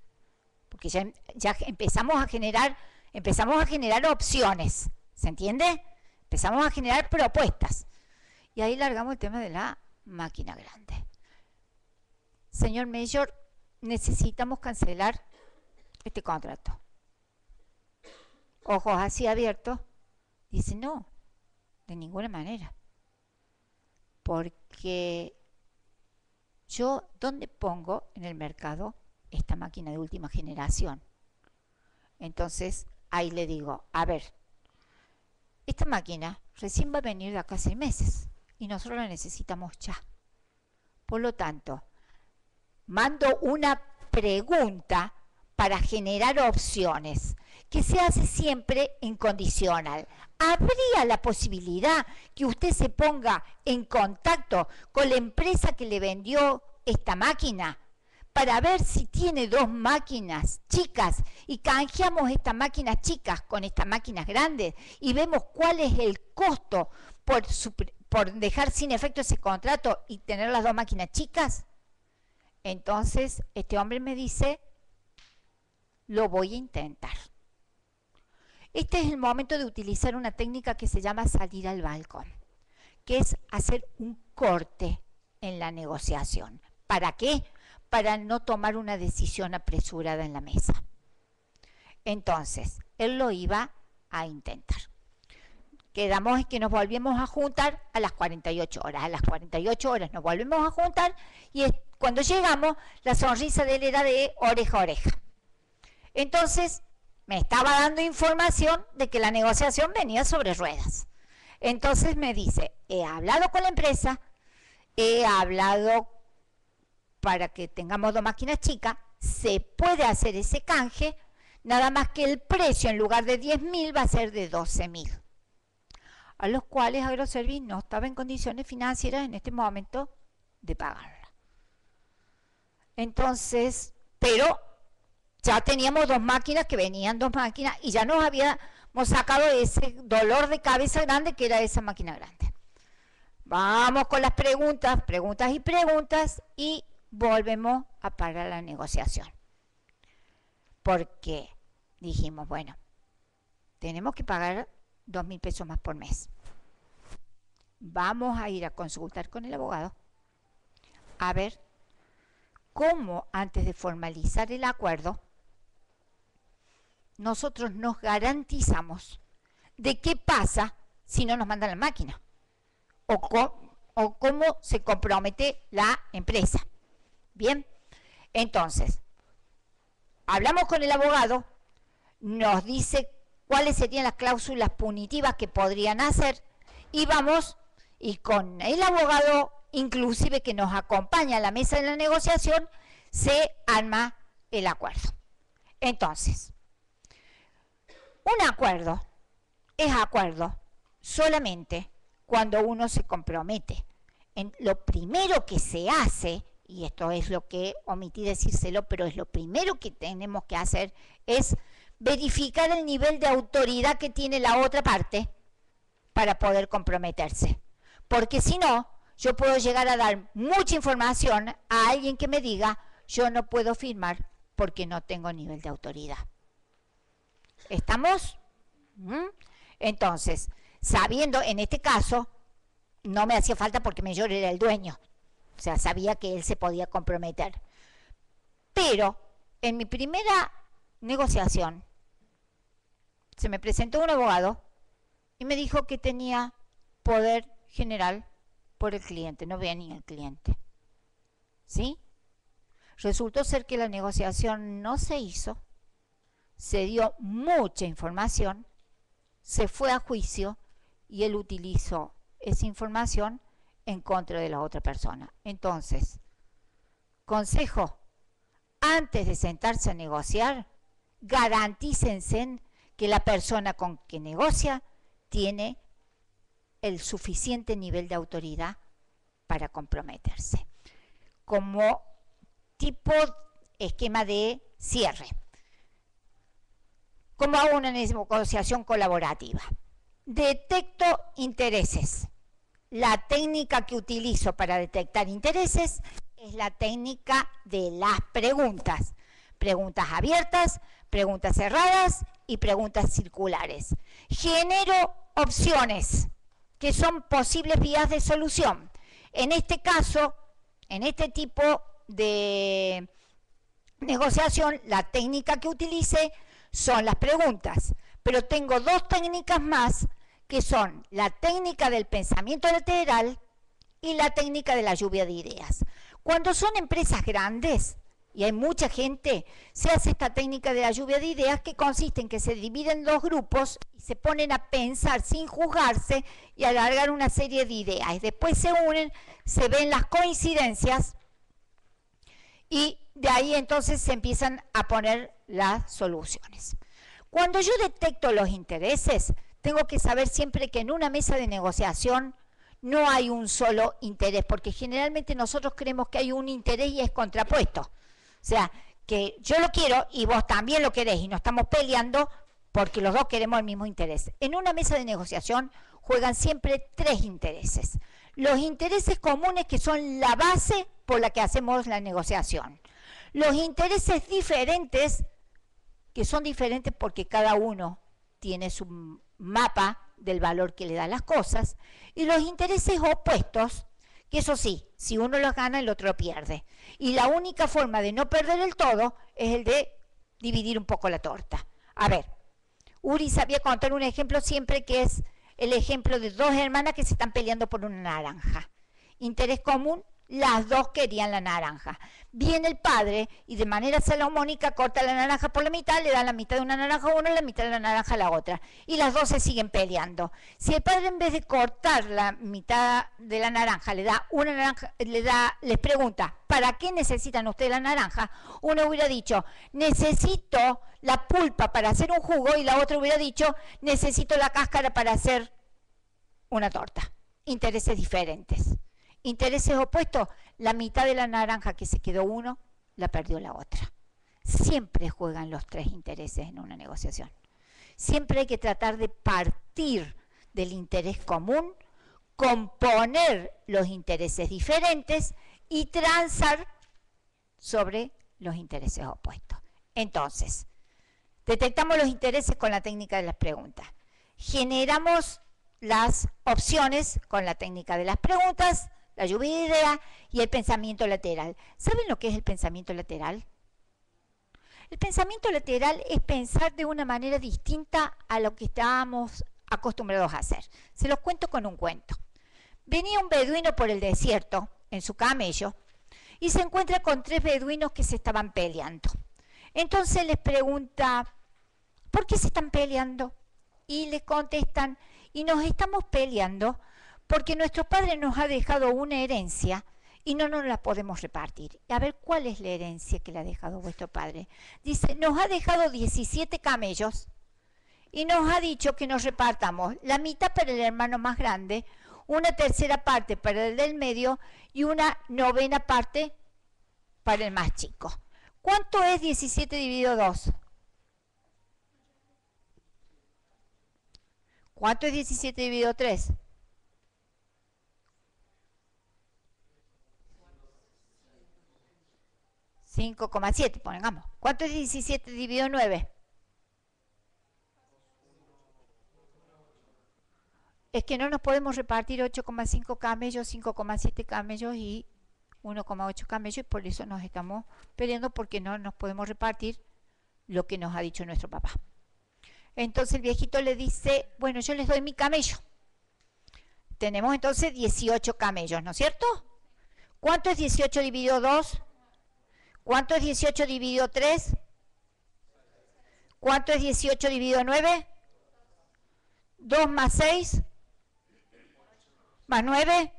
Porque ya empezamos a generar opciones, ¿se entiende? Empezamos a generar propuestas. Y ahí largamos el tema de la máquina grande. Señor Mayor, necesitamos cancelar este contrato? Ojos así abiertos. Dice, no, de ninguna manera. Porque yo, ¿dónde pongo en el mercado esta máquina de última generación? Entonces, ahí le digo, a ver, esta máquina recién va a venir de acá a 6 meses y nosotros la necesitamos ya. Por lo tanto, mando una pregunta para generar opciones, que se hace siempre en condicional. ¿Habría la posibilidad que usted se ponga en contacto con la empresa que le vendió esta máquina para ver si tiene 2 máquinas chicas y canjeamos estas máquinas chicas con estas máquinas grandes y vemos cuál es el costo por dejar sin efecto ese contrato y tener las 2 máquinas chicas? Entonces, este hombre me dice, lo voy a intentar. Este es el momento de utilizar una técnica que se llama salir al balcón, que es hacer un corte en la negociación. ¿Para qué? Para no tomar una decisión apresurada en la mesa. Entonces, él lo iba a intentar. Quedamos en que nos volvíamos a juntar a las 48 horas. A las 48 horas nos volvemos a juntar y cuando llegamos, la sonrisa de él era de oreja a oreja. Entonces, me estaba dando información de que la negociación venía sobre ruedas. Entonces me dice, he hablado con la empresa, he hablado para que tengamos 2 máquinas chicas, se puede hacer ese canje, nada más que el precio en lugar de 10.000 va a ser de 12.000. A los cuales Agroservice no estaba en condiciones financieras en este momento de pagarla. Entonces, pero ya teníamos 2 máquinas que venían 2 máquinas y ya nos habíamos sacado ese dolor de cabeza grande que era esa máquina grande. Vamos con las preguntas y volvemos a parar la negociación. Porque dijimos, bueno, tenemos que pagar 2.000 pesos más por mes. Vamos a ir a consultar con el abogado a ver cómo antes de formalizar el acuerdo nosotros nos garantizamos de qué pasa si no nos mandan la máquina o cómo se compromete la empresa. Bien, entonces hablamos con el abogado, nos dice cuáles serían las cláusulas punitivas que podrían hacer y vamos, y con el abogado inclusive que nos acompaña a la mesa de la negociación, se arma el acuerdo. Entonces, un acuerdo es acuerdo solamente cuando uno se compromete. Lo primero que se hace, y esto es lo que omití decírselo, pero es lo primero que tenemos que hacer, es verificar el nivel de autoridad que tiene la otra parte para poder comprometerse. Porque si no, yo puedo llegar a dar mucha información a alguien que me diga, yo no puedo firmar porque no tengo nivel de autoridad. ¿Estamos? Entonces, sabiendo, en este caso, no me hacía falta porque Mellor era el dueño. O sea, sabía que él se podía comprometer. Pero, en mi primera negociación, se me presentó un abogado y me dijo que tenía poder general por el cliente, no veía ni el cliente. ¿Sí? Resultó ser que la negociación no se hizo, se dio mucha información, se fue a juicio y él utilizó esa información en contra de la otra persona. Entonces, consejo, antes de sentarse a negociar, garantícense que la persona con que negocia tiene el suficiente nivel de autoridad para comprometerse. Como tipo esquema de cierre. ¿Cómo hago una negociación colaborativa? Detecto intereses. La técnica que utilizo para detectar intereses es la técnica de las preguntas. Preguntas abiertas, preguntas cerradas y preguntas circulares. Genero opciones que son posibles vías de solución. En este caso, en este tipo de negociación, la técnica que utilicé son las preguntas, pero tengo dos técnicas más que son la técnica del pensamiento lateral y la técnica de la lluvia de ideas. Cuando son empresas grandes y hay mucha gente, se hace esta técnica de la lluvia de ideas que consiste en que se dividen en dos grupos y se ponen a pensar sin juzgarse y alargar una serie de ideas. Y después se unen, se ven las coincidencias y de ahí entonces se empiezan a poner las soluciones. Cuando yo detecto los intereses, tengo que saber siempre que en una mesa de negociación no hay un solo interés, porque generalmente nosotros creemos que hay un interés y es contrapuesto. O sea, que yo lo quiero y vos también lo querés y nos estamos peleando porque los dos queremos el mismo interés. En una mesa de negociación juegan siempre tres intereses. Los intereses comunes, que son la base por la que hacemos la negociación. Los intereses diferentes, que son diferentes porque cada uno tiene su mapa del valor que le da las cosas. Y los intereses opuestos, que eso sí, si uno los gana, el otro pierde. Y la única forma de no perder el todo es el de dividir un poco la torta. A ver, Uri sabía contar un ejemplo siempre, que es el ejemplo de dos hermanas que se están peleando por una naranja. Interés común, las dos querían la naranja. Viene el padre y de manera salomónica corta la naranja por la mitad, le da la mitad de una naranja a uno y la mitad de la naranja a la otra. Y las dos se siguen peleando. Si el padre, en vez de cortar la mitad de la naranja, le da una naranja, les pregunta, ¿para qué necesitan ustedes la naranja? Uno hubiera dicho, necesito la pulpa para hacer un jugo, y la otra hubiera dicho, necesito la cáscara para hacer una torta. Intereses diferentes. Intereses opuestos, la mitad de la naranja que se quedó uno, la perdió la otra. Siempre juegan los tres intereses en una negociación. Siempre hay que tratar de partir del interés común, componer los intereses diferentes y transar sobre los intereses opuestos. Entonces, detectamos los intereses con la técnica de las preguntas. Generamos las opciones con la técnica de las preguntas, la lluvia de ideas y el pensamiento lateral. ¿Saben lo que es el pensamiento lateral? El pensamiento lateral es pensar de una manera distinta a lo que estábamos acostumbrados a hacer. Se los cuento con un cuento. Venía un beduino por el desierto en su camello y se encuentra con tres beduinos que se estaban peleando. Entonces les pregunta, ¿por qué se están peleando? Y le contestan, y nos estamos peleando porque nuestro padre nos ha dejado una herencia y no nos la podemos repartir. A ver, ¿cuál es la herencia que le ha dejado vuestro padre? Dice, nos ha dejado 17 camellos y nos ha dicho que nos repartamos la mitad para el hermano más grande, una tercera parte para el del medio y una novena parte para el más chico. ¿Cuánto es 17 dividido 2? ¿Cuánto es 17 dividido 3? 5,7, pongamos. ¿Cuánto es 17 dividido 9? Es que no nos podemos repartir 8,5 camellos, 5,7 camellos y 1,8 camellos, y por eso nos estamos peleando, porque no nos podemos repartir lo que nos ha dicho nuestro papá. Entonces el viejito le dice, bueno, yo les doy mi camello. Tenemos entonces 18 camellos, ¿no es cierto? ¿Cuánto es 18 dividido 2? ¿Cuánto es 18 dividido 3? ¿Cuánto es 18 dividido 9? 2 más 6 más 9.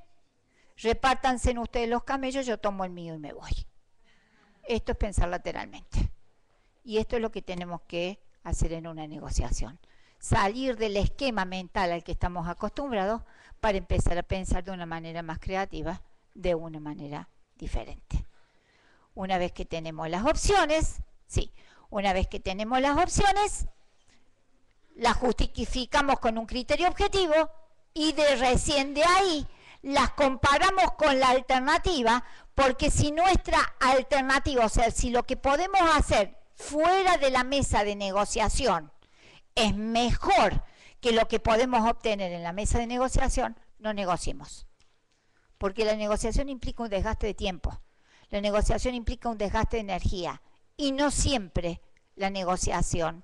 Repártanse en ustedes los camellos, yo tomo el mío y me voy. Esto es pensar lateralmente. Y esto es lo que tenemos que hacer en una negociación. Salir del esquema mental al que estamos acostumbrados para empezar a pensar de una manera más creativa, de una manera diferente. Una vez que tenemos las opciones, las justificamos con un criterio objetivo y recién de ahí las comparamos con la alternativa, porque si nuestra alternativa, o sea, si lo que podemos hacer fuera de la mesa de negociación es mejor que lo que podemos obtener en la mesa de negociación, no negociemos. Porque la negociación implica un desgaste de tiempo. La negociación implica un desgaste de energía Y no siempre la negociación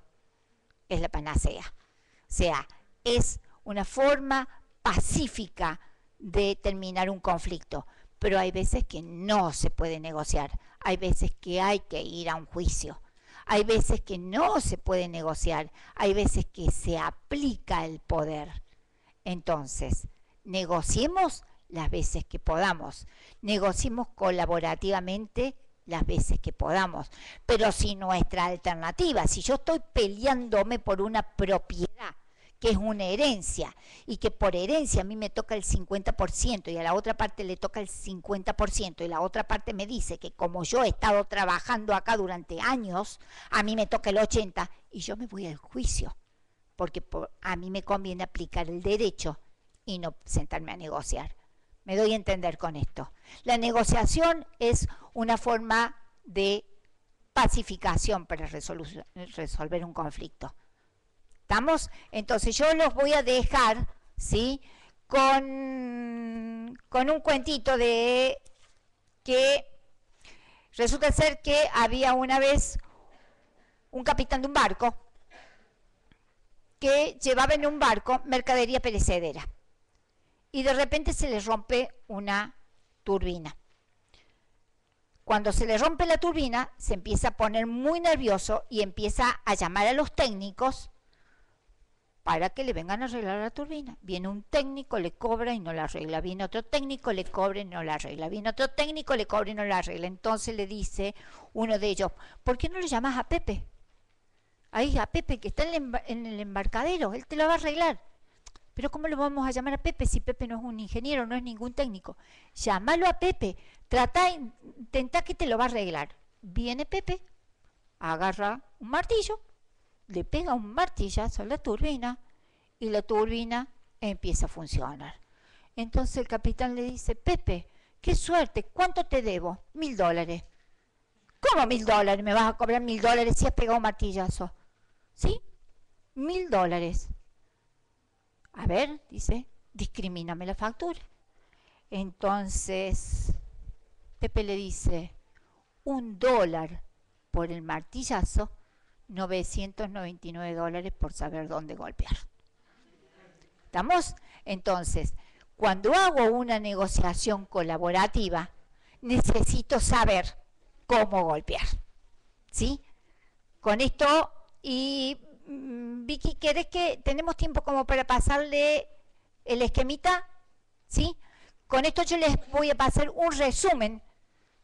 es la panacea. O sea, es una forma pacífica de terminar un conflicto, pero hay veces que no se puede negociar, hay veces que hay que ir a un juicio, hay veces que no se puede negociar, hay veces que se aplica el poder. Entonces, negociemos las veces que podamos, negociemos colaborativamente las veces que podamos, pero si nuestra alternativa, si yo estoy peleándome por una propiedad, que es una herencia, y que por herencia a mí me toca el 50% y a la otra parte le toca el 50%, y la otra parte me dice que como yo he estado trabajando acá durante años, a mí me toca el 80%, y yo me voy al juicio, porque a mí me conviene aplicar el derecho y no sentarme a negociar. Me doy a entender con esto. La negociación es una forma de pacificación para resolver un conflicto. ¿Estamos? Entonces yo los voy a dejar, ¿sí?, con un cuentito de que resulta ser que había una vez un capitán de un barco que llevaba en un barco mercadería perecedera y de repente se le rompe una turbina. Cuando se le rompe la turbina se empieza a poner muy nervioso y empieza a llamar a los técnicos para que le vengan a arreglar la turbina. Viene un técnico, le cobra y no la arregla. Viene otro técnico, le cobra y no la arregla. Viene otro técnico, le cobra y no la arregla. Entonces le dice uno de ellos, ¿por qué no le llamas a Pepe? Ahí a Pepe, que está en el embarcadero, él te lo va a arreglar. Pero ¿cómo lo vamos a llamar a Pepe si Pepe no es un ingeniero, no es ningún técnico? Llámalo a Pepe, intenta que te lo va a arreglar. Viene Pepe, agarra un martillo, le pega un martillazo a la turbina y la turbina empieza a funcionar. Entonces el capitán le dice, Pepe, qué suerte, ¿cuánto te debo? $1000. ¿Cómo $1000? ¿Me vas a cobrar $1000 si has pegado un martillazo? ¿Sí? $1000. A ver, dice, discrimíname la factura. Entonces Pepe le dice, $1 por el martillazo, $999 por saber dónde golpear. ¿Estamos? Entonces, cuando hago una negociación colaborativa, necesito saber cómo golpear. ¿Sí? Con esto, y Vicky, ¿querés que tenemos tiempo como para pasarle el esquemita? ¿Sí? Con esto yo les voy a pasar un resumen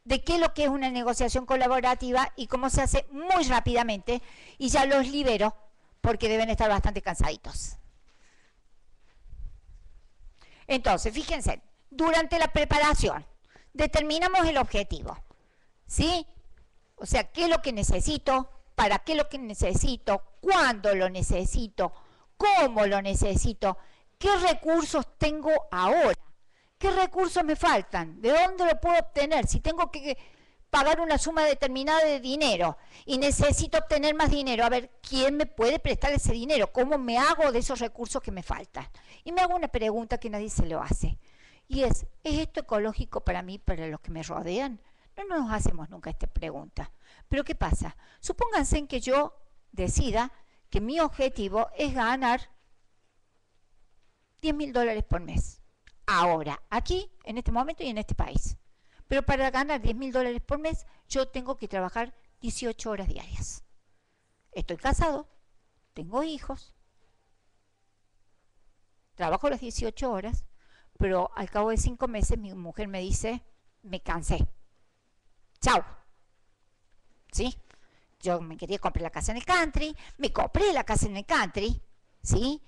de qué es lo que es una negociación colaborativa y cómo se hace muy rápidamente, y ya los libero porque deben estar bastante cansaditos. Entonces, fíjense, durante la preparación determinamos el objetivo, ¿sí? O sea, qué es lo que necesito, para qué es lo que necesito, cuándo lo necesito, cómo lo necesito, qué recursos tengo ahora. ¿Qué recursos me faltan? ¿De dónde lo puedo obtener? Si tengo que pagar una suma determinada de dinero y necesito obtener más dinero, a ver, ¿quién me puede prestar ese dinero? ¿Cómo me hago de esos recursos que me faltan? Y me hago una pregunta que nadie se lo hace. Y ¿es esto ecológico para mí, para los que me rodean? No nos hacemos nunca esta pregunta. Pero ¿qué pasa? Supónganse en que yo decida que mi objetivo es ganar $10.000 por mes. Ahora, aquí, en este momento y en este país. Pero para ganar $10.000 por mes, yo tengo que trabajar 18 horas diarias. Estoy casado, tengo hijos, trabajo las 18 horas, pero al cabo de 5 meses mi mujer me dice, me cansé. Chao. ¿Sí? Yo me quería comprar la casa en el country, me compré la casa en el country, ¿sí?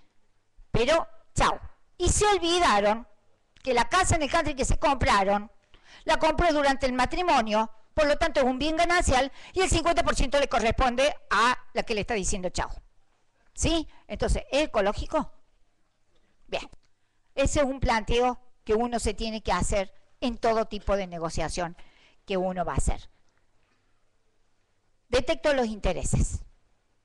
Pero, chao. Y se olvidaron que la casa en el country que se compraron, la compró durante el matrimonio, por lo tanto es un bien ganancial y el 50% le corresponde a la que le está diciendo chao. ¿Sí? Entonces, ¿es ecológico? Bien. Ese es un planteo que uno se tiene que hacer en todo tipo de negociación que uno va a hacer. Detecto los intereses.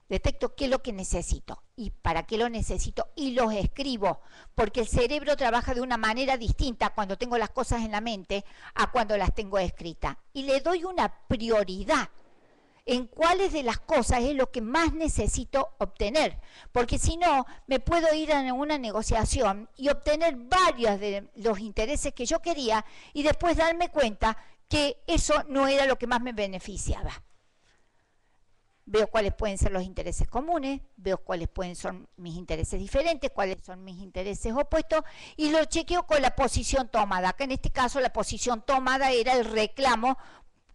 Detecto qué es lo que necesito y para qué lo necesito y los escribo, porque el cerebro trabaja de una manera distinta cuando tengo las cosas en la mente a cuando las tengo escritas. Y le doy una prioridad. en cuáles de las cosas es lo que más necesito obtener, porque si no, me puedo ir a una negociación y obtener varios de los intereses que yo quería y después darme cuenta que eso no era lo que más me beneficiaba. Veo cuáles pueden ser los intereses comunes, veo cuáles pueden ser mis intereses diferentes, cuáles son mis intereses opuestos y lo chequeo con la posición tomada. Acá en este caso la posición tomada era el reclamo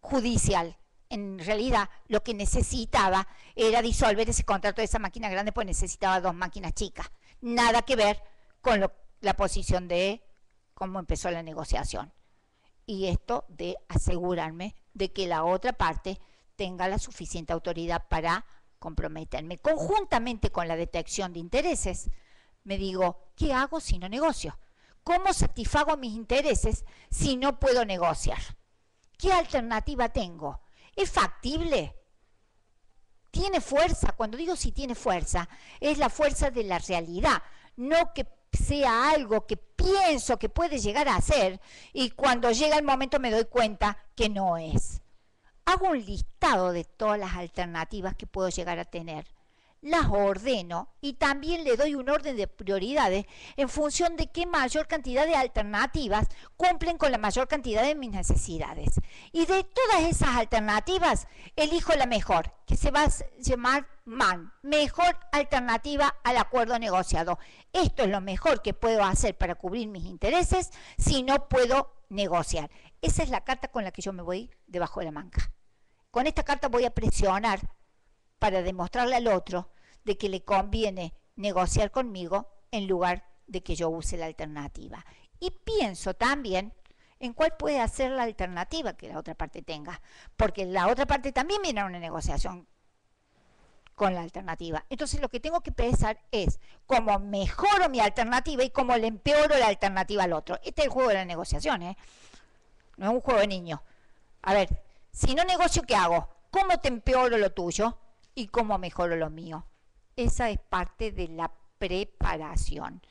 judicial. En realidad lo que necesitaba era disolver ese contrato de esa máquina grande, pues necesitaba 2 máquinas chicas. Nada que ver con la posición de cómo empezó la negociación. Y esto de asegurarme de que la otra parte tenga la suficiente autoridad para comprometerme. Conjuntamente con la detección de intereses, me digo, ¿qué hago si no negocio? ¿Cómo satisfago mis intereses si no puedo negociar? ¿Qué alternativa tengo? ¿Es factible? ¿Tiene fuerza? Cuando digo si tiene fuerza, es la fuerza de la realidad, no que sea algo que pienso que puede llegar a ser y cuando llega el momento me doy cuenta que no es. Hago un listado de todas las alternativas que puedo llegar a tener, las ordeno y también le doy un orden de prioridades en función de qué mayor cantidad de alternativas cumplen con la mayor cantidad de mis necesidades. Y de todas esas alternativas, elijo la mejor, que se va a llamar MAN, mejor alternativa al acuerdo negociado. Esto es lo mejor que puedo hacer para cubrir mis intereses si no puedo negociar. Esa es la carta con la que yo me voy debajo de la manga. Con esta carta voy a presionar para demostrarle al otro de que le conviene negociar conmigo en lugar de que yo use la alternativa. Y pienso también en cuál puede ser la alternativa que la otra parte tenga, porque la otra parte también viene a una negociación con la alternativa. Entonces lo que tengo que pensar es cómo mejoro mi alternativa y cómo le empeoro la alternativa al otro. Este es el juego de la negociación, ¿eh? No es un juego de niños. A ver, si no negocio, ¿qué hago? ¿Cómo te empeoro lo tuyo y cómo mejoro lo mío? Esa es parte de la preparación.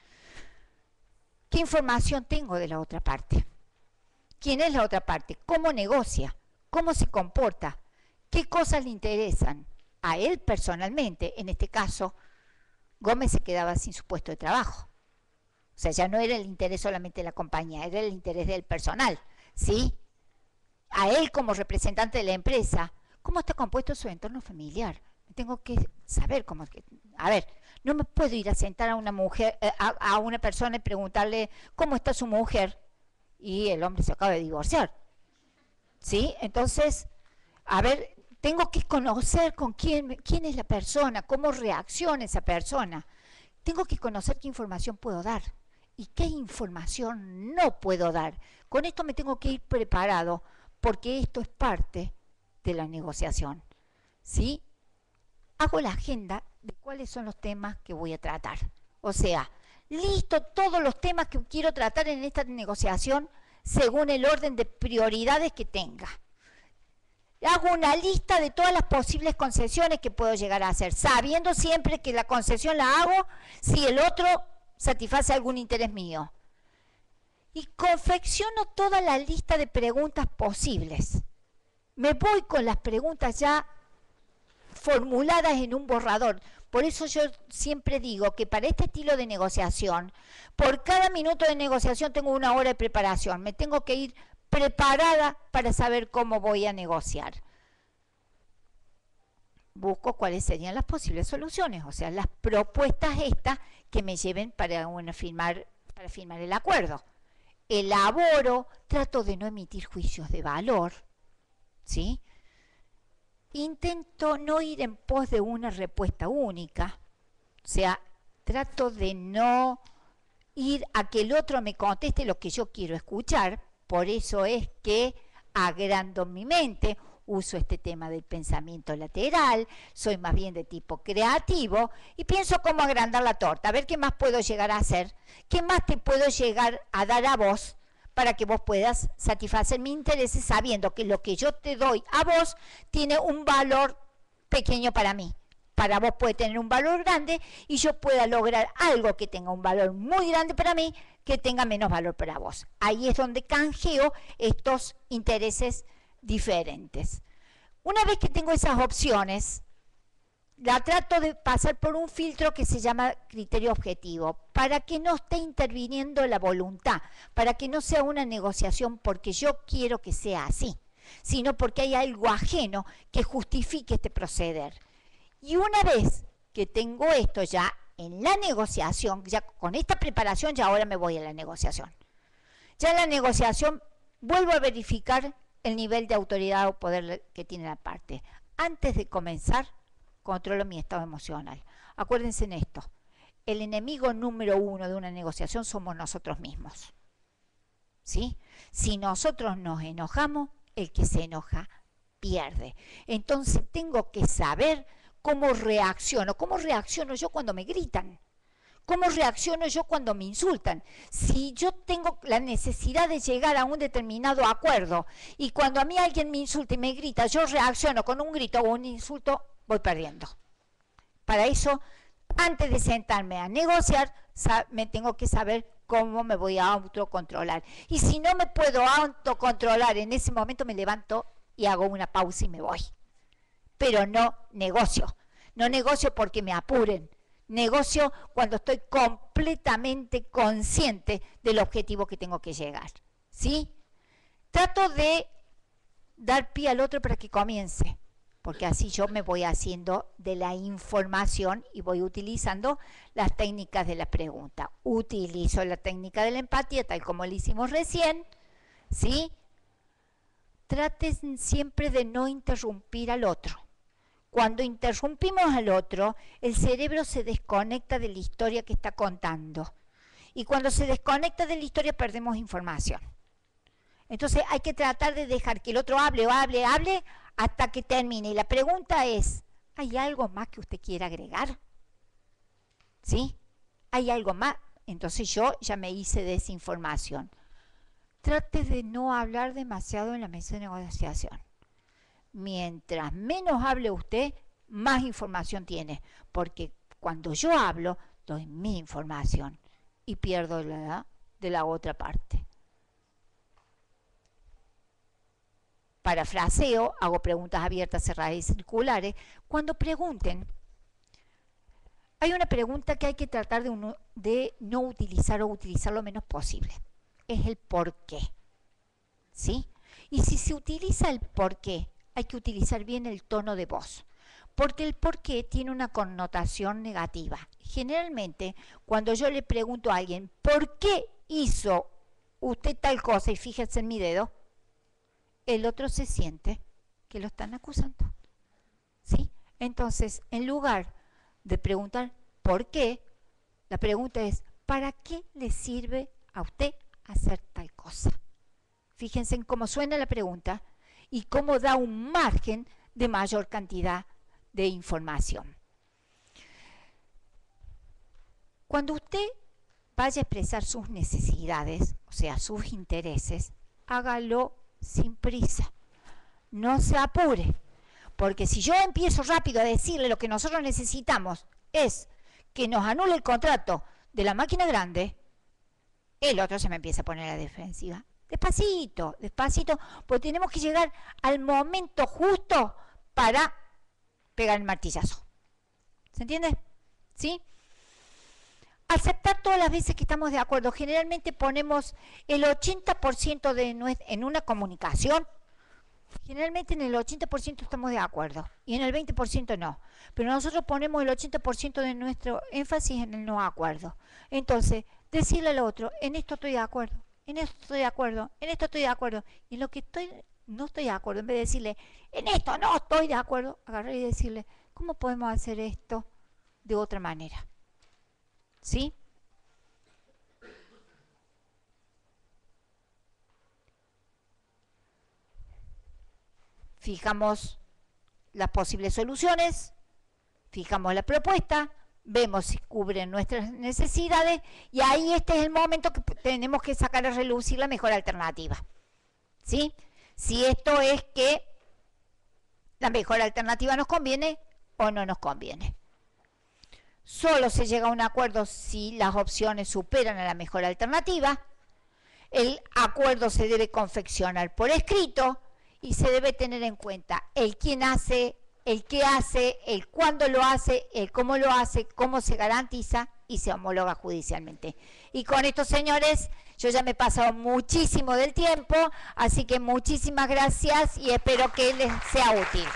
¿Qué información tengo de la otra parte? ¿Quién es la otra parte? ¿Cómo negocia? ¿Cómo se comporta? ¿Qué cosas le interesan? A él personalmente, en este caso, Gómez se quedaba sin su puesto de trabajo. O sea, ya no era el interés solamente de la compañía, era el interés del personal, ¿sí? A él como representante de la empresa, ¿cómo está compuesto su entorno familiar? Tengo que saber cómo es que... A ver, no me puedo ir a sentar a una mujer, a una persona y preguntarle cómo está su mujer y el hombre se acaba de divorciar, ¿sí? Entonces, a ver, tengo que conocer con quién es la persona, cómo reacciona esa persona. Tengo que conocer qué información puedo dar y qué información no puedo dar. Con esto me tengo que ir preparado porque esto es parte de la negociación, ¿sí? Hago la agenda de cuáles son los temas que voy a tratar. O sea, listo todos los temas que quiero tratar en esta negociación según el orden de prioridades que tenga. Hago una lista de todas las posibles concesiones que puedo llegar a hacer, sabiendo siempre que la concesión la hago si el otro satisface algún interés mío. Y confecciono toda la lista de preguntas posibles. Me voy con las preguntas ya formuladas en un borrador. Por eso yo siempre digo que para este estilo de negociación, por cada minuto de negociación tengo 1 hora de preparación. Me tengo que ir preparada para saber cómo voy a negociar. Busco cuáles serían las posibles soluciones, o sea, las propuestas estas que me lleven para firmar el acuerdo. Elaboro, trato de no emitir juicios de valor, ¿sí? Intento no ir en pos de una respuesta única, o sea, trato de no ir a que el otro me conteste lo que yo quiero escuchar. Por eso es que agrando mi mente, uso este tema del pensamiento lateral, soy más bien de tipo creativo y pienso cómo agrandar la torta, a ver qué más puedo llegar a hacer, qué más te puedo llegar a dar a vos para que vos puedas satisfacer mis intereses sabiendo que lo que yo te doy a vos tiene un valor pequeño para mí. Para vos puede tener un valor grande y yo pueda lograr algo que tenga un valor muy grande para mí, que tenga menos valor para vos. Ahí es donde canjeo estos intereses diferentes. Una vez que tengo esas opciones, la trato de pasar por un filtro que se llama criterio objetivo, para que no esté interviniendo la voluntad, para que no sea una negociación porque yo quiero que sea así, sino porque hay algo ajeno que justifique este proceder. Y una vez que tengo esto ya en la negociación, ya con esta preparación, ya ahora me voy a la negociación. Ya en la negociación vuelvo a verificar el nivel de autoridad o poder que tiene la parte. Antes de comenzar, controlo mi estado emocional. Acuérdense en esto, el enemigo número 1 de una negociación somos nosotros mismos. ¿Sí? Si nosotros nos enojamos, el que se enoja pierde. Entonces tengo que saber cómo reacciono. ¿Cómo reacciono yo cuando me gritan? ¿Cómo reacciono yo cuando me insultan? Si yo tengo la necesidad de llegar a un determinado acuerdo y cuando a mí alguien me insulta y me grita, yo reacciono con un grito o un insulto, voy perdiendo. Para eso, antes de sentarme a negociar, me tengo que saber cómo me voy a autocontrolar. Y si no me puedo autocontrolar en ese momento, me levanto y hago una pausa y me voy. Pero no negocio. No negocio porque me apuren. Negocio cuando estoy completamente consciente del objetivo que tengo que llegar. ¿Sí? Trato de dar pie al otro para que comience, porque así yo me voy haciendo de la información y voy utilizando las técnicas de la pregunta. Utilizo la técnica de la empatía, tal como lo hicimos recién, ¿sí? Traten siempre de no interrumpir al otro. Cuando interrumpimos al otro, el cerebro se desconecta de la historia que está contando. Y cuando se desconecta de la historia, perdemos información. Entonces hay que tratar de dejar que el otro hable hasta que termine. Y la pregunta es, ¿hay algo más que usted quiera agregar? ¿Sí? ¿Hay algo más? Entonces yo ya me hice de esa información. Trate de no hablar demasiado en la mesa de negociación. Mientras menos hable usted, más información tiene. Porque cuando yo hablo, doy mi información y pierdo la de la otra parte. Parafraseo, hago preguntas abiertas, cerradas y circulares. Cuando pregunten, hay una pregunta que hay que tratar de no utilizar o utilizar lo menos posible. Es el por qué. ¿Sí? Y si se utiliza el por qué, hay que utilizar bien el tono de voz. Porque el por qué tiene una connotación negativa. Generalmente, cuando yo le pregunto a alguien, ¿por qué hizo usted tal cosa? Y fíjense en mi dedo, el otro se siente que lo están acusando. ¿Sí? Entonces, en lugar de preguntar ¿por qué?, la pregunta es ¿para qué le sirve a usted hacer tal cosa? Fíjense en cómo suena la pregunta y cómo da un margen de mayor cantidad de información. Cuando usted vaya a expresar sus necesidades, o sea, sus intereses, hágalo sin prisa. No se apure, porque si yo empiezo rápido a decirle lo que nosotros necesitamos es que nos anule el contrato de la máquina grande, el otro se me empieza a poner a la defensiva. Despacito, despacito, porque tenemos que llegar al momento justo para pegar el martillazo. ¿Se entiende? ¿Sí? Aceptar todas las veces que estamos de acuerdo. Generalmente ponemos el 80% en una comunicación. Generalmente en el 80% estamos de acuerdo y en el 20% no. Pero nosotros ponemos el 80% de nuestro énfasis en el no acuerdo. Entonces, decirle al otro, en esto estoy de acuerdo, en esto estoy de acuerdo, en esto estoy de acuerdo. Y en lo que no estoy de acuerdo, en vez de decirle, en esto no estoy de acuerdo, agarrar y decirle, ¿cómo podemos hacer esto de otra manera? ¿Sí? Fijamos las posibles soluciones, fijamos la propuesta, vemos si cubren nuestras necesidades y ahí este es el momento que tenemos que sacar a relucir la mejor alternativa. ¿Sí? Si esto es que la mejor alternativa nos conviene o no nos conviene. Solo se llega a un acuerdo si las opciones superan a la mejor alternativa. El acuerdo se debe confeccionar por escrito y se debe tener en cuenta el quién hace, el qué hace, el cuándo lo hace, el cómo lo hace, cómo se garantiza y se homologa judicialmente. Y con estos señores, yo ya me he pasado muchísimo del tiempo, así que muchísimas gracias y espero que les sea útil.